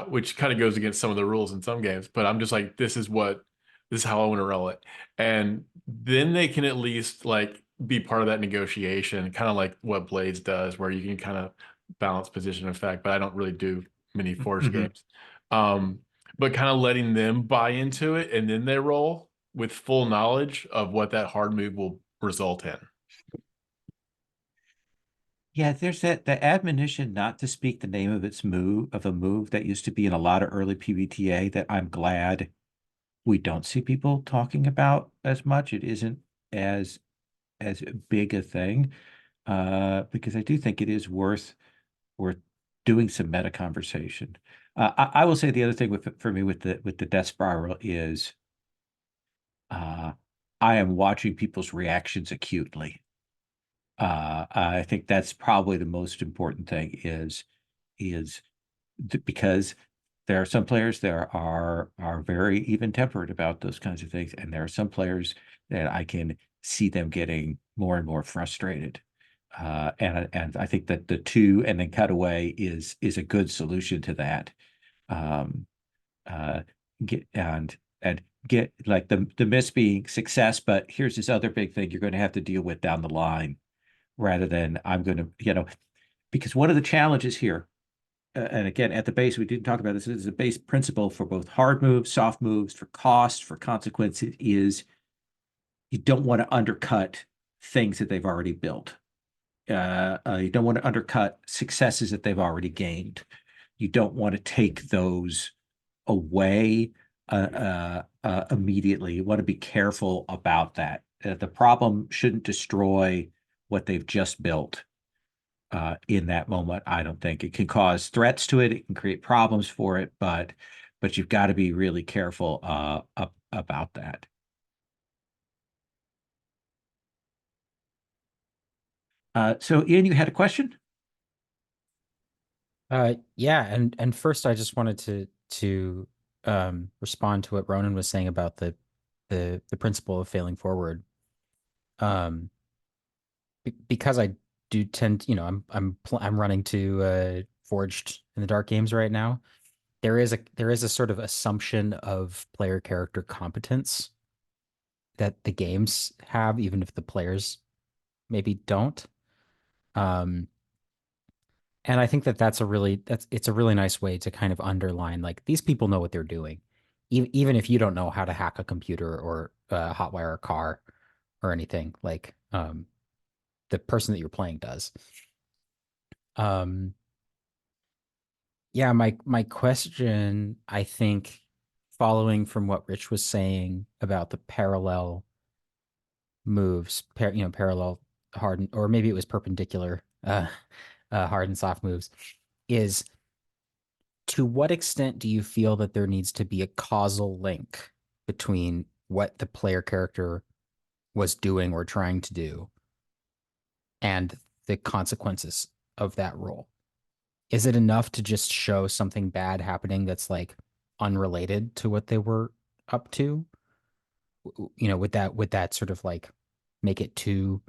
Speaker 6: Which kind of goes against some of the rules in some games, but I'm just like, this is what This is how I want to roll it. And then they can at least like be part of that negotiation, kind of like what Blades does, where you can kind of balance position effect, but I don't really do many force games. But kind of letting them buy into it, and then they roll with full knowledge of what that hard move will result in.
Speaker 1: Yeah, there's the admonition not to speak the name of a move that used to be in a lot of early PbtA that I'm glad we don't see people talking about as much. It isn't as big a thing, because I do think it is worth doing some meta conversation. I will say the other thing for me with the death spiral is, I am watching people's reactions acutely. I think that's probably the most important thing is because there are some players that are very even-tempered about those kinds of things, and there are some players that I can see them getting more and more frustrated. And I think that the two and then cut away is a good solution to that. Get like the miss being success, but here's this other big thing you're going to have to deal with down the line, rather than I'm going to, because one of the challenges here, and again, at the base, we didn't talk about this, is a base principle for both hard moves, soft moves, for cost, for consequences, is you don't want to undercut things that they've already built. You don't want to undercut successes that they've already gained. You don't want to take those away immediately. You want to be careful about that. The problem shouldn't destroy what they've just built in that moment. I don't think it can cause threats to it. It can create problems for it, but you've got to be really careful about that. So Ian, you had a question?
Speaker 4: Yeah, and first I just wanted to respond to what Ronan was saying about the principle of failing forward. Because I do tend, I'm running to Forged in the Dark games right now. There is a sort of assumption of player character competence that the games have, even if the players maybe don't. And I think it's a really nice way to kind of underline, like, these people know what they're doing, even if you don't know how to hack a computer or hotwire a car or anything. Like, the person that you're playing does. Yeah, my question, I think, following from what Rich was saying about the parallel moves, parallel hard, or maybe it was perpendicular hard and soft moves, is, to what extent do you feel that there needs to be a causal link between what the player character was doing or trying to do and the consequences of that role? Is it enough to just show something bad happening that's like unrelated to what they were up to? Would that sort of like make it too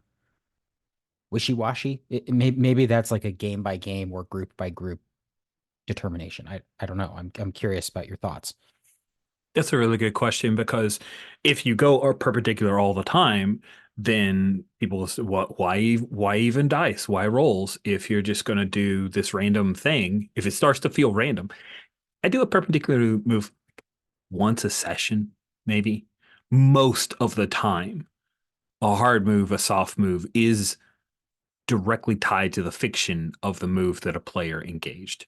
Speaker 4: wishy-washy? Maybe that's like a game by game or group by group determination. I don't know. I'm curious about your thoughts.
Speaker 2: That's a really good question, because if you go or perpendicular all the time, then people will say, why even dice? Why rolls if you're just going to do this random thing? If it starts to feel random, I do a perpendicular move once a session, maybe. Most of the time, a hard move, a soft move is directly tied to the fiction of the move that a player engaged.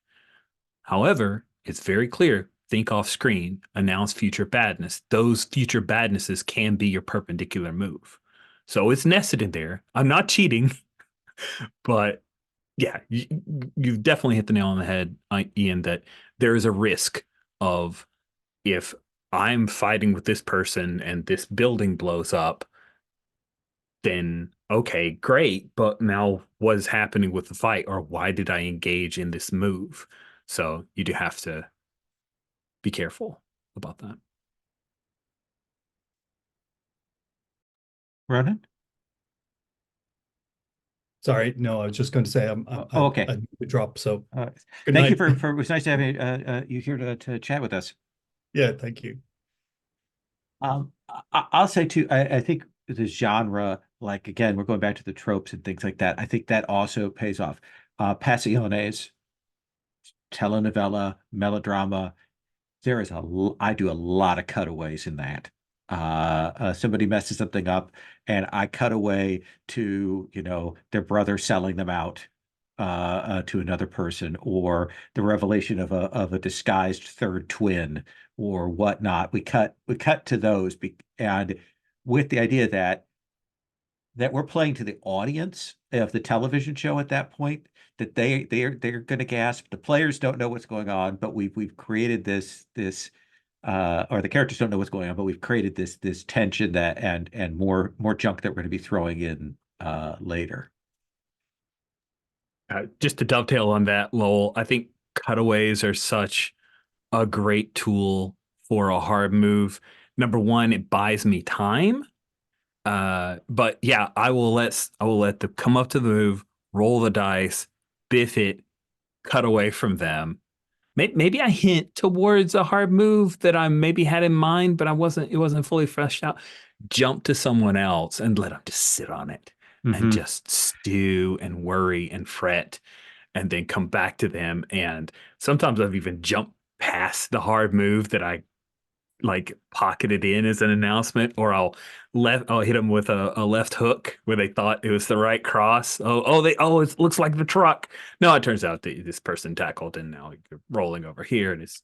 Speaker 2: However, it's very clear, think off screen, announce future badness. Those future badnesses can be your perpendicular move. So it's nested in there. I'm not cheating, but yeah, you've definitely hit the nail on the head, Ian, that there is a risk of, if I'm fighting with this person and this building blows up, then okay, great. But now what is happening with the fight, or why did I engage in this move? So you do have to be careful about that.
Speaker 1: Ronan?
Speaker 5: Sorry, no, I was just going to say
Speaker 1: Okay.
Speaker 5: I need to drop. So good
Speaker 1: Thank you
Speaker 5: night.
Speaker 1: for it was nice to have you here to chat with us.
Speaker 5: Yeah, thank you.
Speaker 1: I'll say too, I think the genre, like again, we're going back to the tropes and things like that. I think that also pays off. Passiones, telenovela, melodrama. I do a lot of cutaways in that. Somebody messes something up, and I cut away to, their brother selling them out to another person, or the revelation of a disguised third twin, or whatnot. We cut to those, and with the idea that we're playing to the audience of the television show at that point, that they're going to gasp. The players don't know what's going on, but we've created this or the characters don't know what's going on, but we've created this tension that and more junk that we're going to be throwing in later.
Speaker 2: Just to dovetail on that, Lowell, I think cutaways are such a great tool for a hard move. Number one, it buys me time. But yeah, I will let them come up to the move, roll the dice, biff it, cut away from them. Maybe I hint towards a hard move that I maybe had in mind, but it wasn't fully fleshed out. Jump to someone else and let them just sit on it and just stew and worry and fret, and then come back to them. And sometimes I've even jumped past the hard move that I like pocketed in as an announcement, or I'll hit them with a left hook where they thought it was the right cross. It looks like the truck. No, it turns out that this person tackled, and now you're rolling over here, and it's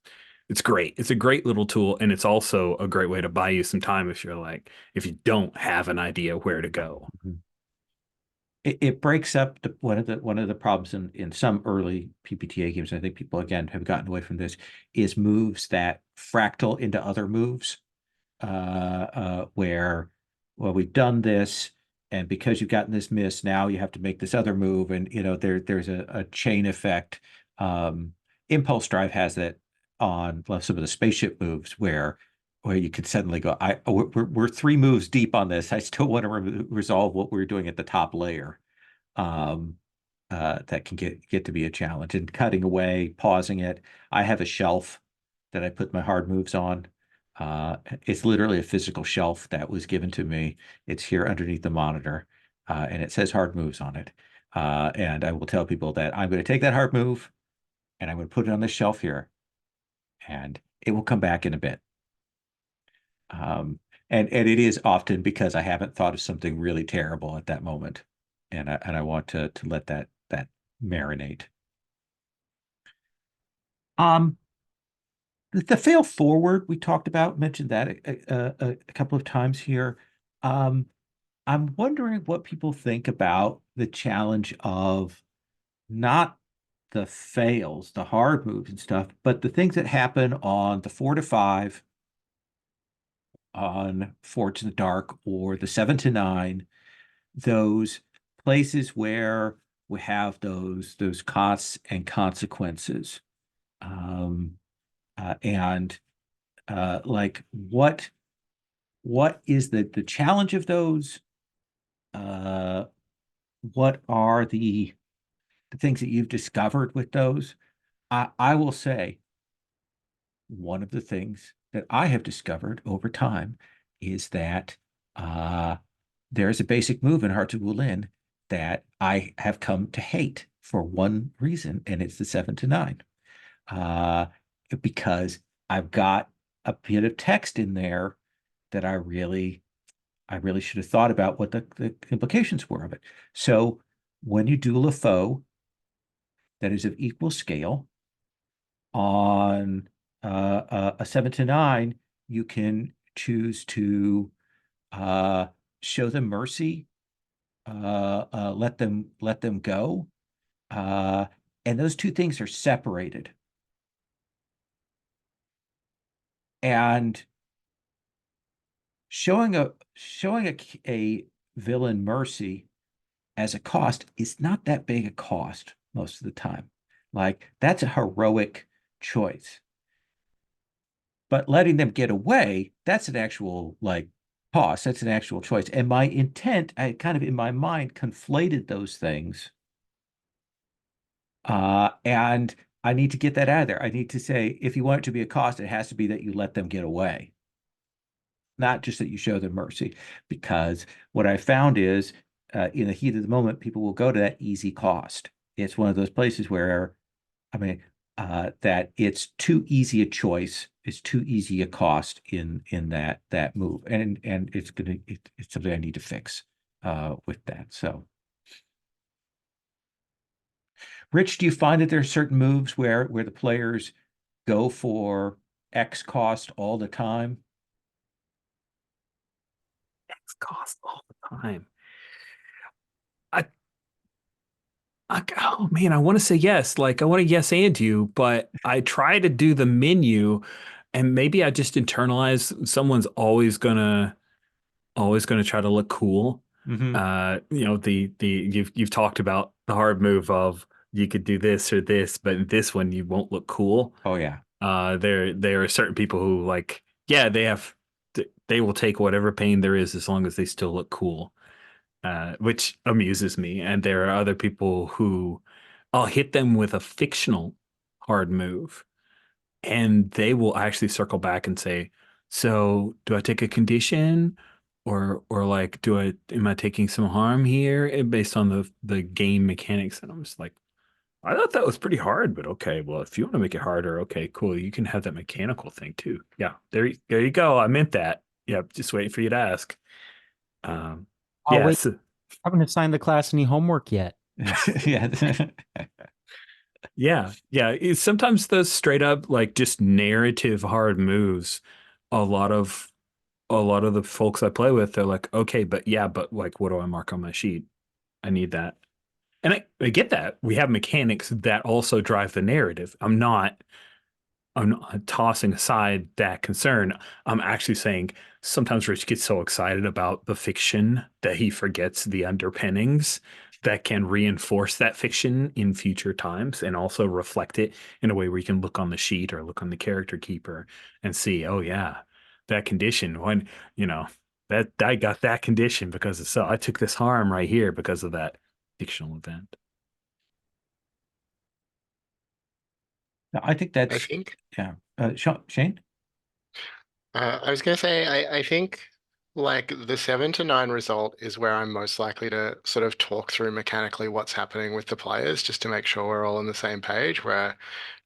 Speaker 2: great. It's a great little tool, and it's also a great way to buy you some time if you don't have an idea where to go.
Speaker 1: It breaks up one of the problems in some early PbtA games. I think people again have gotten away from this, is moves that fractal into other moves, where, well, we've done this, and because you've gotten this miss, now you have to make this other move, and there's a chain effect. Impulse Drive has that on some of the spaceship moves where you could suddenly go, we're 3 moves deep on this. I still want to resolve what we're doing at the top layer. That can get to be a challenge. And cutting away, pausing it. I have a shelf that I put my hard moves on. It's literally a physical shelf that was given to me. It's here underneath the monitor, and it says hard moves on it. And I will tell people that I'm going to take that hard move and I'm going to put it on this shelf here, and it will come back in a bit. And it is often because I haven't thought of something really terrible at that moment, and I want to let that marinate. The fail forward we talked about, mentioned that a couple of times here. I'm wondering what people think about the challenge of not the fails, the hard moves and stuff, but the things that happen on the 4 to 5, on Forge in the Dark, or the 7 to 9, those places where we have those costs and consequences. And like what is the challenge of those? What are the things that you've discovered with those? I will say one of the things that I have discovered over time is that there's a basic move in Hearts of Wulin that I have come to hate for one reason, and it's the 7 to 9. Because I've got a bit of text in there that I really should have thought about what the implications were of it. So when you duel a foe that is of equal scale on a 7 to 9, you can choose to show them mercy, let them go, and those two things are separated. And showing a villain mercy as a cost is not that big a cost most of the time. Like, that's a heroic choice. But letting them get away, that's an actual cost. That's an actual choice. And my intent, I kind of in my mind conflated those things. And I need to get that out of there. I need to say, if you want it to be a cost, it has to be that you let them get away. not just that you show them mercy, because what I found is in the heat of the moment, people will go to that easy cost. It's one of those places where, I mean, that it's too easy a choice. It's too easy a cost in that move, and it's something I need to fix with that. So, Rich, do you find that there are certain moves where the players go for X cost all the time?
Speaker 2: X cost all the time. Oh man, I want to say yes. Like I want to yes and you, but I try to do the menu, and maybe I just internalize someone's always gonna try to look cool.
Speaker 1: Mm-hmm.
Speaker 2: You've talked about the hard move of you could do this or this, but this one you won't look cool.
Speaker 1: Oh yeah.
Speaker 2: There are certain people who like, yeah, they will take whatever pain there is as long as they still look cool, which amuses me. And there are other people who I'll hit them with a fictional hard move, and they will actually circle back and say, "So, do I take a condition, or like, am I taking some harm here based on the game mechanics?" And I'm just like, I thought that was pretty hard, but okay. Well, if you want to make it harder, okay, cool. You can have that mechanical thing too. Yeah, there you go. I meant that. Yeah, just waiting for you to ask.
Speaker 4: I'll wait.
Speaker 2: Yes.
Speaker 4: I haven't assigned the class any homework yet.
Speaker 1: Yeah.
Speaker 2: Yeah. Sometimes those straight up like just narrative hard moves. A lot of the folks I play with, they're like, okay, but like, what do I mark on my sheet? I need that, and I get that. We have mechanics that also drive the narrative. I'm not tossing aside that concern. I'm actually saying sometimes Rich gets so excited about the fiction that he forgets the underpinnings that can reinforce that fiction in future times and also reflect it in a way where you can look on the sheet or look on the character keeper and see, oh yeah, that condition when, that I got that condition because of so I took this harm right here because of that fictional event.
Speaker 1: I think
Speaker 3: I
Speaker 1: that's
Speaker 3: think
Speaker 1: yeah. Shane?
Speaker 3: I was going to say, I think like the 7 to 9 result is where I'm most likely to sort of talk through mechanically what's happening with the players just to make sure we're all on the same page. Where,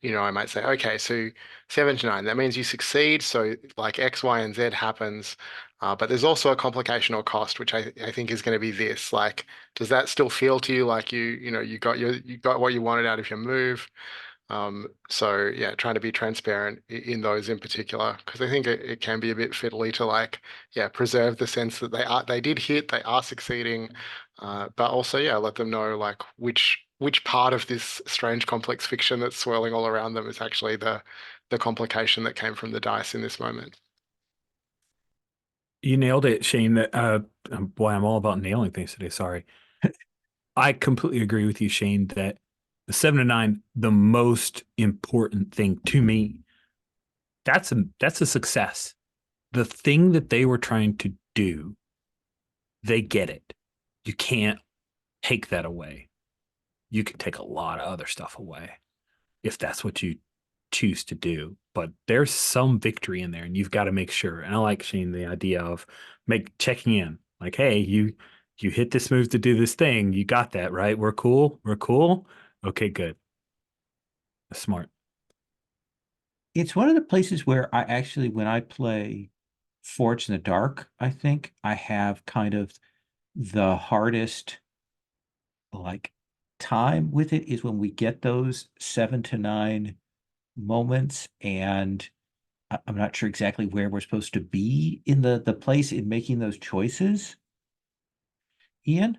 Speaker 3: I might say, okay, so 7 to 9, that means you succeed. So like X, Y, and Z happens. But there's also a complication or cost, which I think is going to be this. Like, does that still feel to you like you got what you wanted out of your move? So yeah, trying to be transparent in those in particular, because I think it can be a bit fiddly to like, yeah, preserve the sense that they did hit, they are succeeding, but also yeah, let them know like which part of this strange complex fiction that's swirling all around them is actually the complication that came from the dice in this moment.
Speaker 2: You nailed it, Shane. Boy, I'm all about nailing things today. Sorry. I completely agree with you, Shane, that the 7 to 9, the most important thing to me, that's a success. The thing that they were trying to do, they get it. You can't take that away. You can take a lot of other stuff away if that's what you choose to do. But there's some victory in there, and you've got to make sure. And I like, Shane, the idea of checking in. Like, hey, you hit this move to do this thing. You got that, right? We're cool. We're cool. Okay, good. That's smart.
Speaker 1: It's one of the places where I actually, when I play Forge in the Dark, I think I have kind of the hardest like time with it is when we get those 7 to 9 moments, and I'm not sure exactly where we're supposed to be in the place in making those choices. Ian?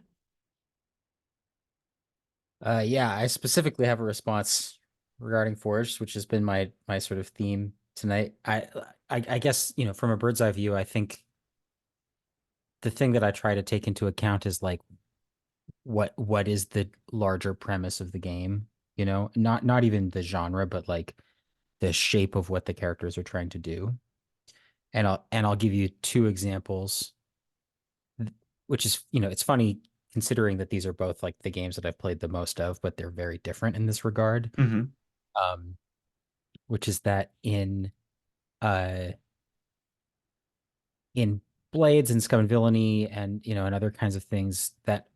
Speaker 4: Yeah, I specifically have a response regarding Forged, which has been my sort of theme tonight. I guess, from a bird's eye view, I think the thing that I try to take into account is like what is the larger premise of the game, not even the genre, but like the shape of what the characters are trying to do. And I'll give you two examples, which is, it's funny considering that these are both like the games that I've played the most of, but they're very different in this regard.
Speaker 1: Mm-hmm.
Speaker 4: Which is that in uh in Blades and Scum and Villainy and and other kinds of things that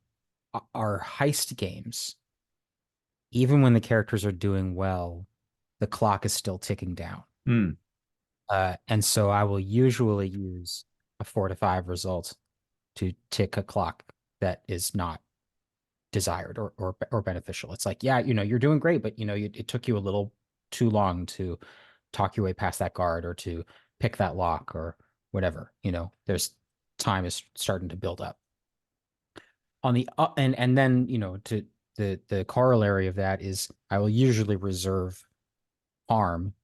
Speaker 4: are heist games, even when the characters are doing well, the clock is still ticking down.
Speaker 1: Hmm.
Speaker 4: And so I will usually use a 4 to 5 result to tick a clock that is not desired or beneficial. It's like, yeah, you're doing great, but it took you a little too long to talk your way past that guard or to pick that lock or whatever. There's time is starting to build up. On the and then to the corollary of that is I will usually reserve harm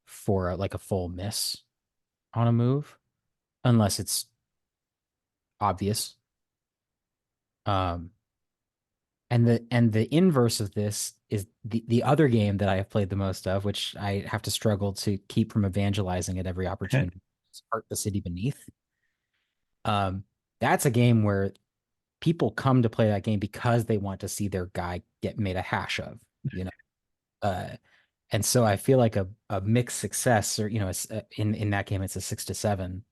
Speaker 4: for like a full miss on a move unless it's obvious. And the inverse of this is the other game that I have played the most of, which I have to struggle to keep from evangelizing at every opportunity. It's Heart the City Beneath. That's a game where people come to play that game because they want to see their guy get made a hash of, you know. And so I feel like a mixed success, or in that game it's a 6 to 7.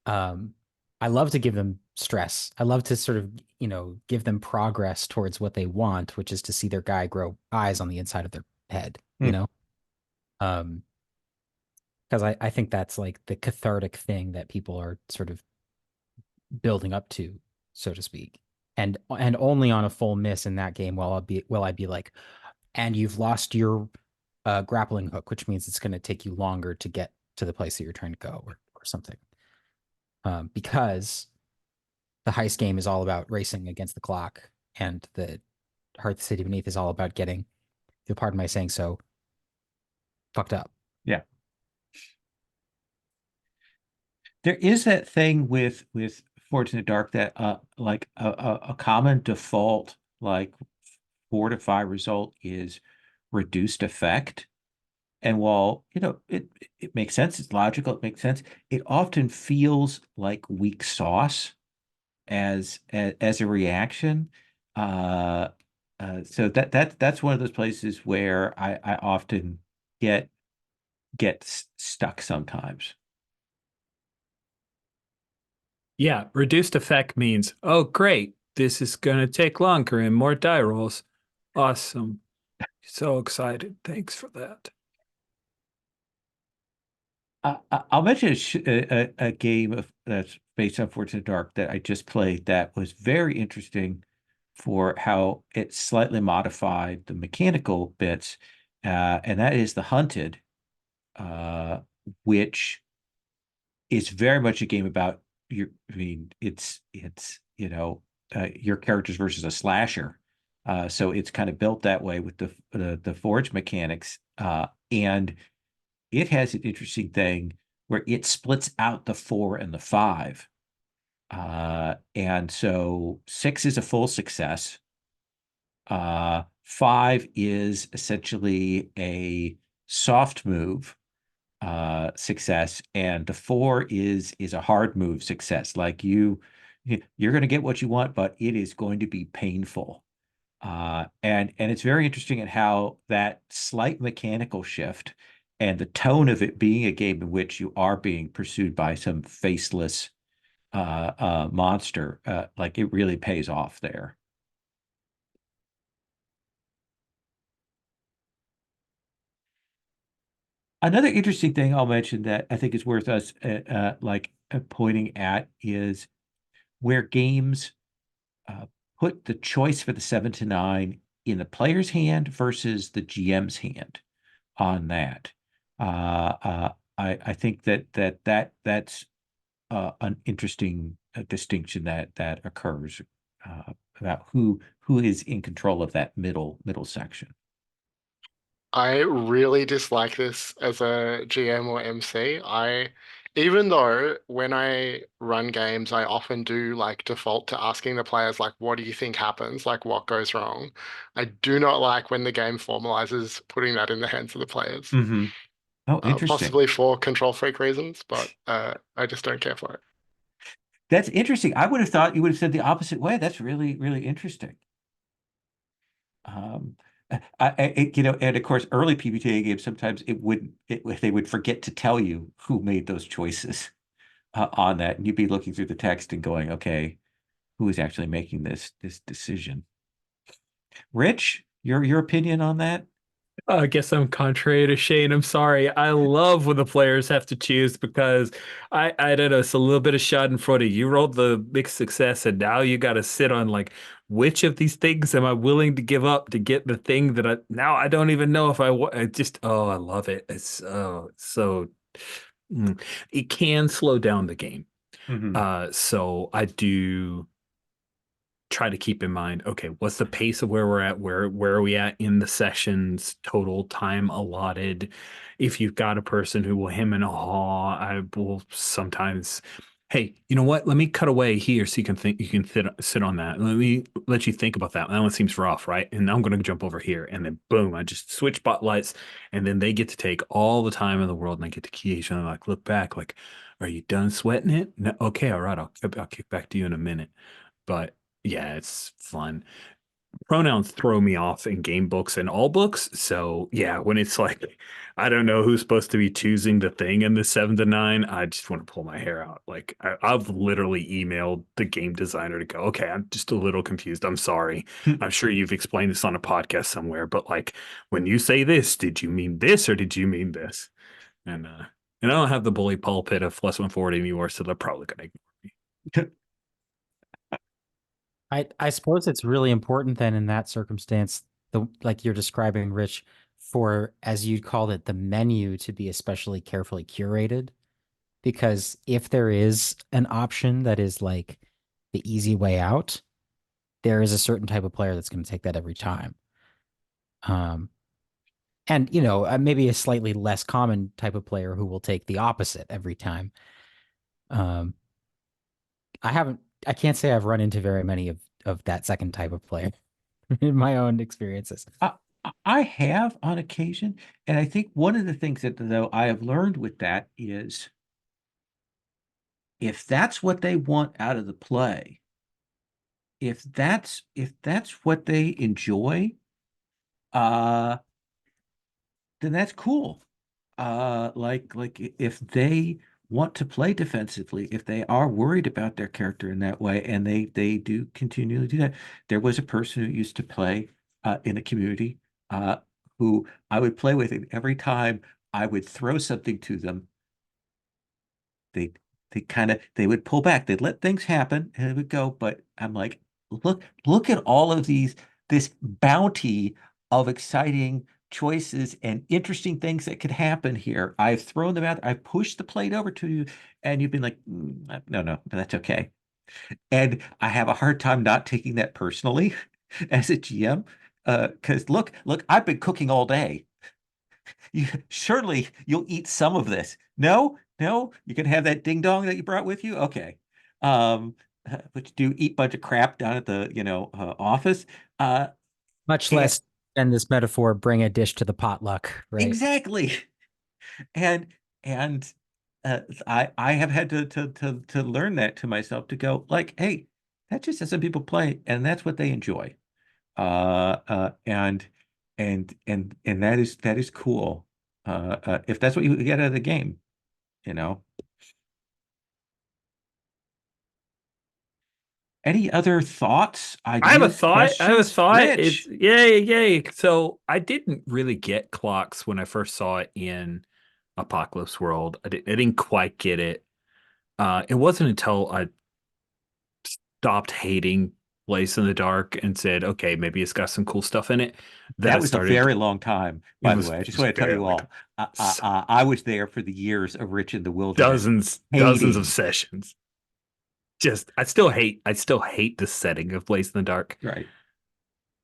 Speaker 4: I love to give them stress. I love to sort of, give them progress towards what they want, which is to see their guy grow eyes on the inside of their head, Um, because I think that's like the cathartic thing that people are sort of building up to, so to speak. And only on a full miss in that game will I be like, and you've lost your grappling hook, which means it's going to take you longer to get to the place that you're trying to go or something. Because the heist game is all about racing against the clock, and the Hearth City Beneath is all about getting, if you'll pardon my saying so, fucked up.
Speaker 1: Yeah. There is that thing with Fortunate Dark that like a common default like 4 to 5 result is reduced effect. And while it makes sense, it's logical, it makes sense, it often feels like weak sauce as a reaction. So that's one of those places where I often get stuck sometimes.
Speaker 2: Yeah, reduced effect means, oh, great, this is going to take longer and more die rolls. Awesome. So excited. Thanks for that.
Speaker 1: I'll mention a game that's based on Fortunate Dark that I just played that was very interesting for how it slightly modified the mechanical bits, and that is The Hunted, which is very much a game about it's your characters versus a slasher. So it's kind of built that way with the forge mechanics, and it has an interesting thing where it splits out the 4 and the 5. And so 6 is a full success. 5 is essentially a soft move success, and the 4 is a hard move success. Like you're going to get what you want, but it is going to be painful. And it's very interesting at how that slight mechanical shift and the tone of it being a game in which you are being pursued by some faceless monster, like it really pays off there. Another interesting thing I'll mention that I think is worth us pointing at is where games put the choice for the 7 to 9 in the player's hand versus the GM's hand on that. I think that's an interesting distinction that occurs about who is in control of that middle section.
Speaker 3: I really dislike this as a GM or MC. Even though when I run games, I often do like default to asking the players, like, what do you think happens? Like, what goes wrong? I do not like when the game formalizes putting that in the hands of the players.
Speaker 1: Mm-hmm. Oh, interesting.
Speaker 3: Possibly for control freak reasons, but I just don't care for it.
Speaker 1: That's interesting. I would have thought you would have said the opposite way. That's really, really interesting. And of course, early PbtA games sometimes they would forget to tell you who made those choices on that, and you'd be looking through the text and going, okay, who is actually making this decision? Rich, your opinion on that?
Speaker 2: I guess I'm contrary to Shane. I'm sorry. I love when the players have to choose because I don't know, it's a little bit of schadenfreude. You rolled the big success, and now you got to sit on like which of these things am I willing to give up to get the thing that I don't even know if I just I love it. It's so it can slow down the game. So I do try to keep in mind, okay, what's the pace of where we're at? Where are we at in the sessions, total time allotted? If you've got a person who will hem and haw, I will sometimes, hey, you know what? Let me cut away here so you can sit on that. Let me let you think about that. That one seems rough, right? And I'm gonna jump over here. And then boom, I just switch spotlights, and then they get to take all the time in the world, and I get to key and like look back, like, are you done sweating it? No, okay, all right, I'll kick back to you in a minute. But yeah, it's fun. Pronouns throw me off in game books and all books. So yeah, when it's like, I don't know who's supposed to be choosing the thing in the 7 to 9, I just want to pull my hair out. Like I've literally emailed the game designer to go, okay, I'm just a little confused. I'm sorry. I'm sure you've explained this on a podcast somewhere, but like when you say this, did you mean this or did you mean this? And I don't have the bully pulpit of +140 anymore, so they're probably gonna ignore me.
Speaker 4: I suppose it's really important then in that circumstance, like you're describing, Rich, for, as you called it, the menu to be especially carefully curated. Because if there is an option that is like the easy way out, there is a certain type of player that's going to take that every time. And maybe a slightly less common type of player who will take the opposite every time. I can't say I've run into very many of that second type of player in my own experiences.
Speaker 1: I have on occasion, and I think one of the things that though I have learned with that is if that's what they want out of the play, if that's what they enjoy, then that's cool. Like if they want to play defensively, if they are worried about their character in that way, and they do continually do that. There was a person who used to play in a community who I would play with, and every time I would throw something to them, they they would pull back. They'd let things happen and it would go, but I'm like, look at all of this bounty of exciting choices and interesting things that could happen here. I've thrown them out. I've pushed the plate over to you, and you've been like, no, that's okay. And I have a hard time not taking that personally as a GM. Because look, I've been cooking all day. Surely you'll eat some of this. No, you can have that ding dong that you brought with you. Okay. But you do eat a bunch of crap down at the office.
Speaker 4: Much
Speaker 1: and-
Speaker 4: less than this metaphor, bring a dish to the potluck, right?
Speaker 1: Exactly. And I have had to learn that to myself, to go like, hey, that's just how some people play, and that's what they enjoy. And that is cool. If that's what you get out of the game, you know. Any other thoughts,
Speaker 2: I have a
Speaker 1: ideas,
Speaker 2: thought. I have a
Speaker 1: questions?
Speaker 2: thought.
Speaker 1: Rich.
Speaker 2: It's yay. So I didn't really get clocks when I first saw it in Apocalypse World. I didn't quite get it. It wasn't until I stopped hating Blaze in the Dark and said, okay, maybe it's got some cool stuff in it, that
Speaker 1: That
Speaker 2: I
Speaker 1: was a
Speaker 2: started.
Speaker 1: very long time, by the way. I just want to tell you all, I was there for the years of Rich in the Wilderness.
Speaker 2: Dozens of sessions. I still hate the setting of Blaze in the Dark.
Speaker 1: Right.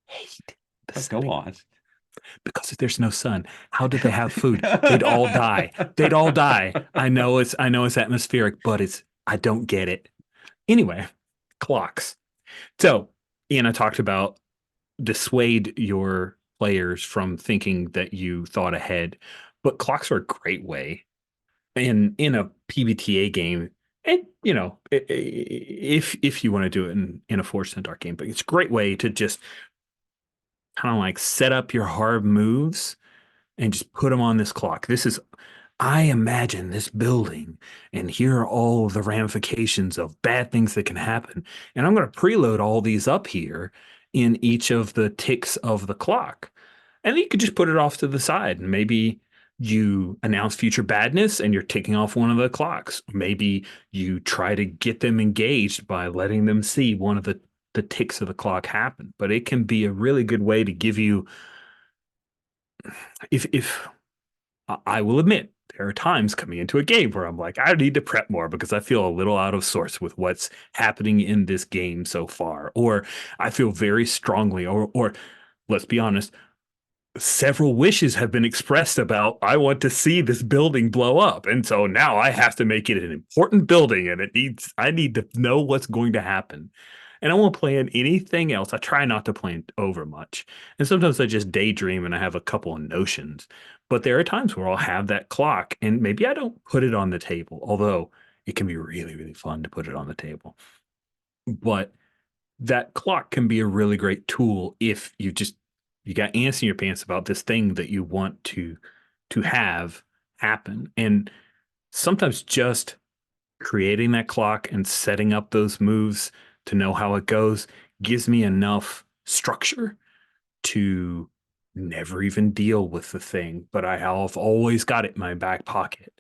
Speaker 2: Hate the
Speaker 1: But
Speaker 2: setting.
Speaker 1: go on.
Speaker 2: Because if there's no sun, how did they have food? They'd all die. They'd all die. I know it's atmospheric, but I don't get it. Anyway, clocks. So Ian, I talked about dissuade your players from thinking that you thought ahead, but clocks are a great way in a PbtA game. And if you want to do it in a Forged in the Dark game, but it's a great way to just kind of like set up your hard moves and just put them on this clock. I imagine this building, and here are all of the ramifications of bad things that can happen. And I'm going to preload all these up here in each of the ticks of the clock. And then you could just put it off to the side, and maybe you announce future badness and you're ticking off one of the clocks. Maybe you try to get them engaged by letting them see one of the ticks of the clock happen. But it can be a really good way to give you, if I will admit, there are times coming into a game where I'm like, I need to prep more because I feel a little out of sorts with what's happening in this game so far. Or I feel very strongly, or let's be honest, several wishes have been expressed about, I want to see this building blow up. And so now I have to make it an important building, and I need to know what's going to happen. And I won't plan anything else. I try not to plan over much. And sometimes I just daydream and I have a couple of notions. But there are times where I'll have that clock and maybe I don't put it on the table, although it can be really, really fun to put it on the table. But that clock can be a really great tool if you got ants in your pants about this thing that you want to have happen. And sometimes just creating that clock and setting up those moves to know how it goes gives me enough structure to never even deal with the thing, but I have always got it in my back pocket.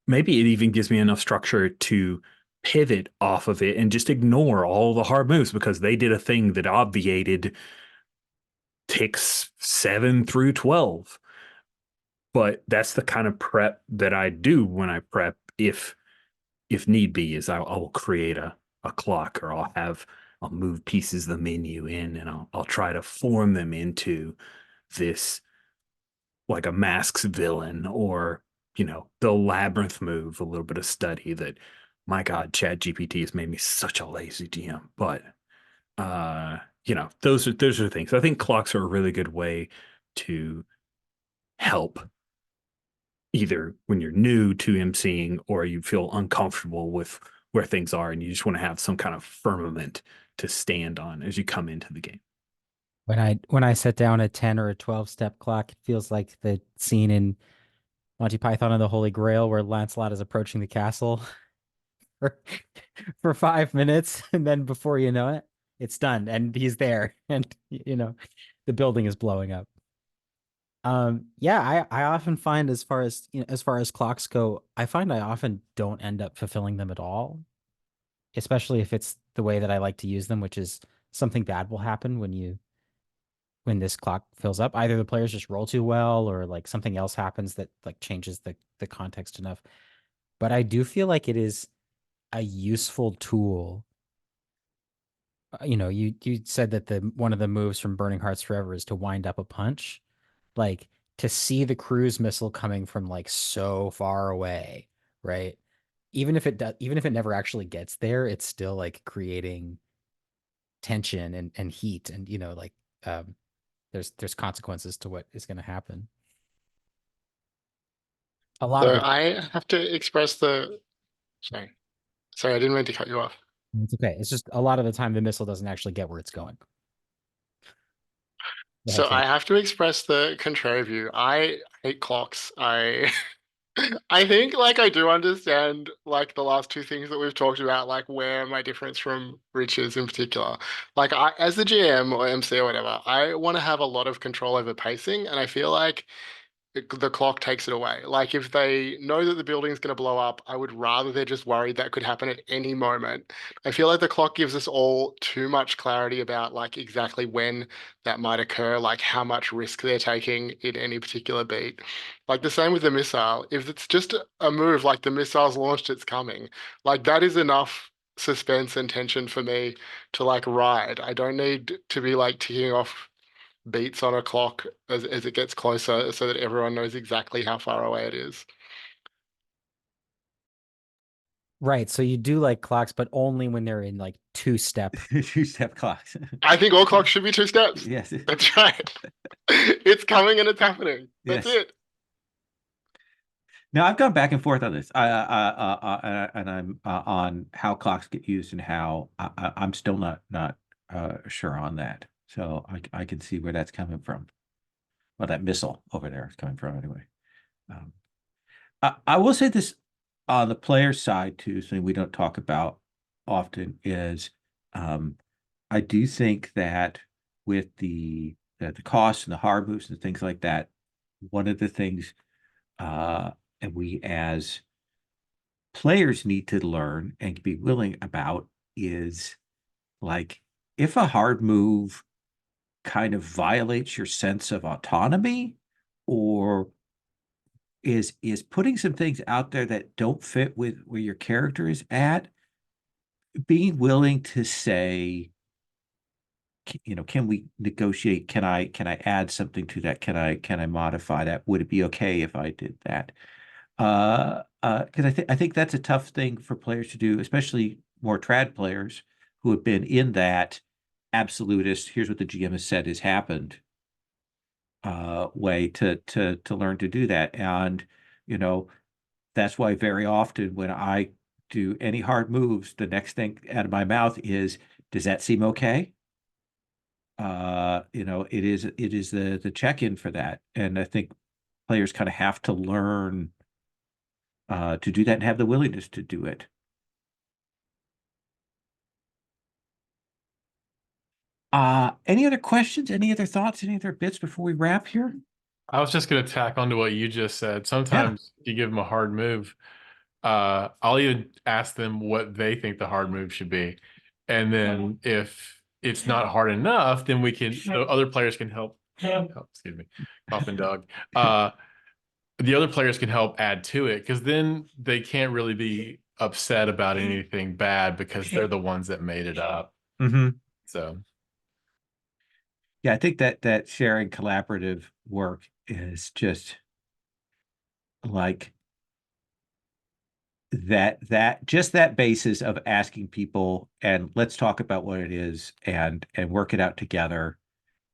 Speaker 2: Maybe it even gives me enough structure to pivot off of it and just ignore all the hard moves because they did a thing that obviated ticks 7 through 12. But that's the kind of prep that I do when I prep. If need be, is I will create a clock, or I'll move pieces of the menu in, and I'll try to form them into this, like a masks villain, or the labyrinth move. A little bit of study that, my God, Chat GPT has made me such a lazy GM. But those are things. I think clocks are a really good way to help, either when you're new to emceeing or you feel uncomfortable with where things are and you just want to have some kind of firmament to stand on as you come into the game.
Speaker 4: When I set down a 10 or a 12 step clock, it feels like the scene in Monty Python and the Holy Grail where Lancelot is approaching the castle for, for 5 minutes, and then before you know it, it's done and he's there, and the building is blowing up. Yeah, I often find, as far as clocks go, I find I often don't end up fulfilling them at all, especially if it's the way that I like to use them, which is something bad will happen when this clock fills up. Either the players just roll too well, or like something else happens that like changes the context enough. But I do feel like it is a useful tool. You said that one of the moves from Burning Hearts Forever is to wind up a punch. Like, to see the cruise missile coming from like so far away, right? Even if it never actually gets there, it's still like creating tension and heat, and there's consequences to what is going to happen. A lot
Speaker 3: So
Speaker 4: of it.
Speaker 3: I have to express the sorry, I didn't mean to cut you off.
Speaker 4: It's okay. It's just a lot of the time the missile doesn't actually get where it's going.
Speaker 3: So I have to express the contrary view. I hate clocks. I think like I do understand like the last two things that we've talked about, like where my difference from Rich is in particular. Like I, as the GM or MC or whatever, I want to have a lot of control over pacing, and I feel like the clock takes it away. Like if they know that the building's going to blow up, I would rather they're just worried that could happen at any moment. I feel like the clock gives us all too much clarity about like exactly when that might occur, like how much risk they're taking in any particular beat. Like the same with the missile. If it's just a move, like the missile's launched, it's coming. Like that is enough suspense and tension for me to like ride. I don't need to be like ticking off beats on a clock as it gets closer so that everyone knows exactly how far away it is.
Speaker 4: Right. So you do like clocks, but only when they're in like two-step.
Speaker 1: Two-step clocks.
Speaker 3: I think all clocks should be 2 steps.
Speaker 1: Yes.
Speaker 3: That's right. It's coming and it's happening. That's
Speaker 1: Yes.
Speaker 3: it.
Speaker 1: Now I've gone back and forth on this, and I'm on how clocks get used and how I'm still not sure on that. So I can see where that's coming from. Well, that missile over there is coming from anyway. I will say this on the player side too, something we don't talk about often is I do think that with the costs and the hard moves and things like that, one of the things and we as players need to learn and be willing about is like if a hard move kind of violates your sense of autonomy or is putting some things out there that don't fit with where your character is at, being willing to say, can we negotiate? Can I add something to that? Can I modify that? Would it be okay if I did that? Because I think that's a tough thing for players to do, especially more trad players who have been in that absolutist, here's what the GM has said has happened way to learn to do that. And that's why very often when I do any hard moves, the next thing out of my mouth is, does that seem okay? It is the check-in for that. And I think players kind of have to learn to do that and have the willingness to do it. Any other questions? Any other thoughts? Any other bits before we wrap here?
Speaker 6: I was just going to tack onto what you just said. Sometimes you give them a hard move. I'll even ask them what they think the hard move should be. And then if it's not hard enough, then the other players can help. Oh, excuse me, coughing dog. The other players can help add to it because then they can't really be upset about anything bad because they're the ones that made it up.
Speaker 1: Mm-hmm.
Speaker 6: So
Speaker 1: yeah, I think that sharing collaborative work is just like that basis of asking people and let's talk about what it is and work it out together.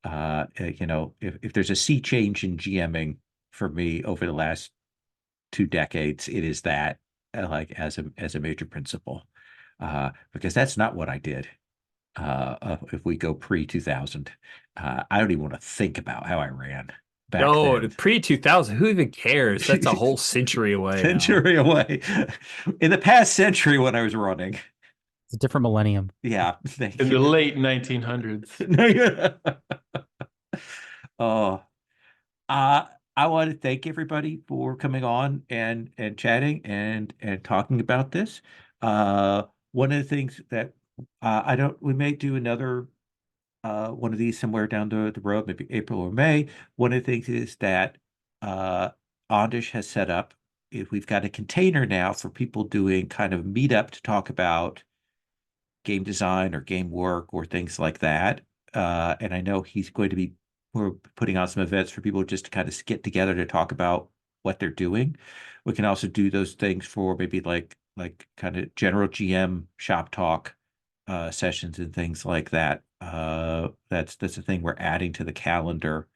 Speaker 1: If there's a sea change in GMing for me over the last 2 decades, it is that like as a major principle, because that's not what I did. If we go pre-2000, I don't even want to think about how I ran back
Speaker 2: No,
Speaker 1: then.
Speaker 2: pre-2000, who even cares? That's a whole century away.
Speaker 1: Century away. In the past century when I was running.
Speaker 4: It's a different millennium.
Speaker 1: Yeah.
Speaker 6: in the late 1900s.
Speaker 1: Oh, I want to thank everybody for coming on and chatting and talking about this. One of the things that we may do another one of these somewhere down the road, maybe April or May. One of the things is that Ondish has set up. If we've got a container now for people doing kind of meetup to talk about game design or game work or things like that. And I know we're putting on some events for people just to kind of get together to talk about what they're doing. We can also do those things for maybe like kind of general GM shop talk sessions and things like that. That's a thing we're adding to the calendar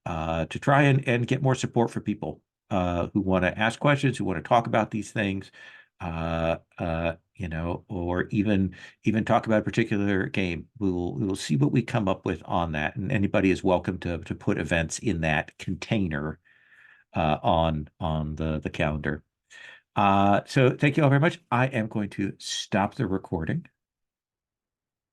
Speaker 1: to try and get more support for people who want to ask questions, who want to talk about these things, or even talk about a particular game. We will see what we come up with on that, and anybody is welcome to put events in that container on the calendar. So thank you all very much. I am going to stop the recording.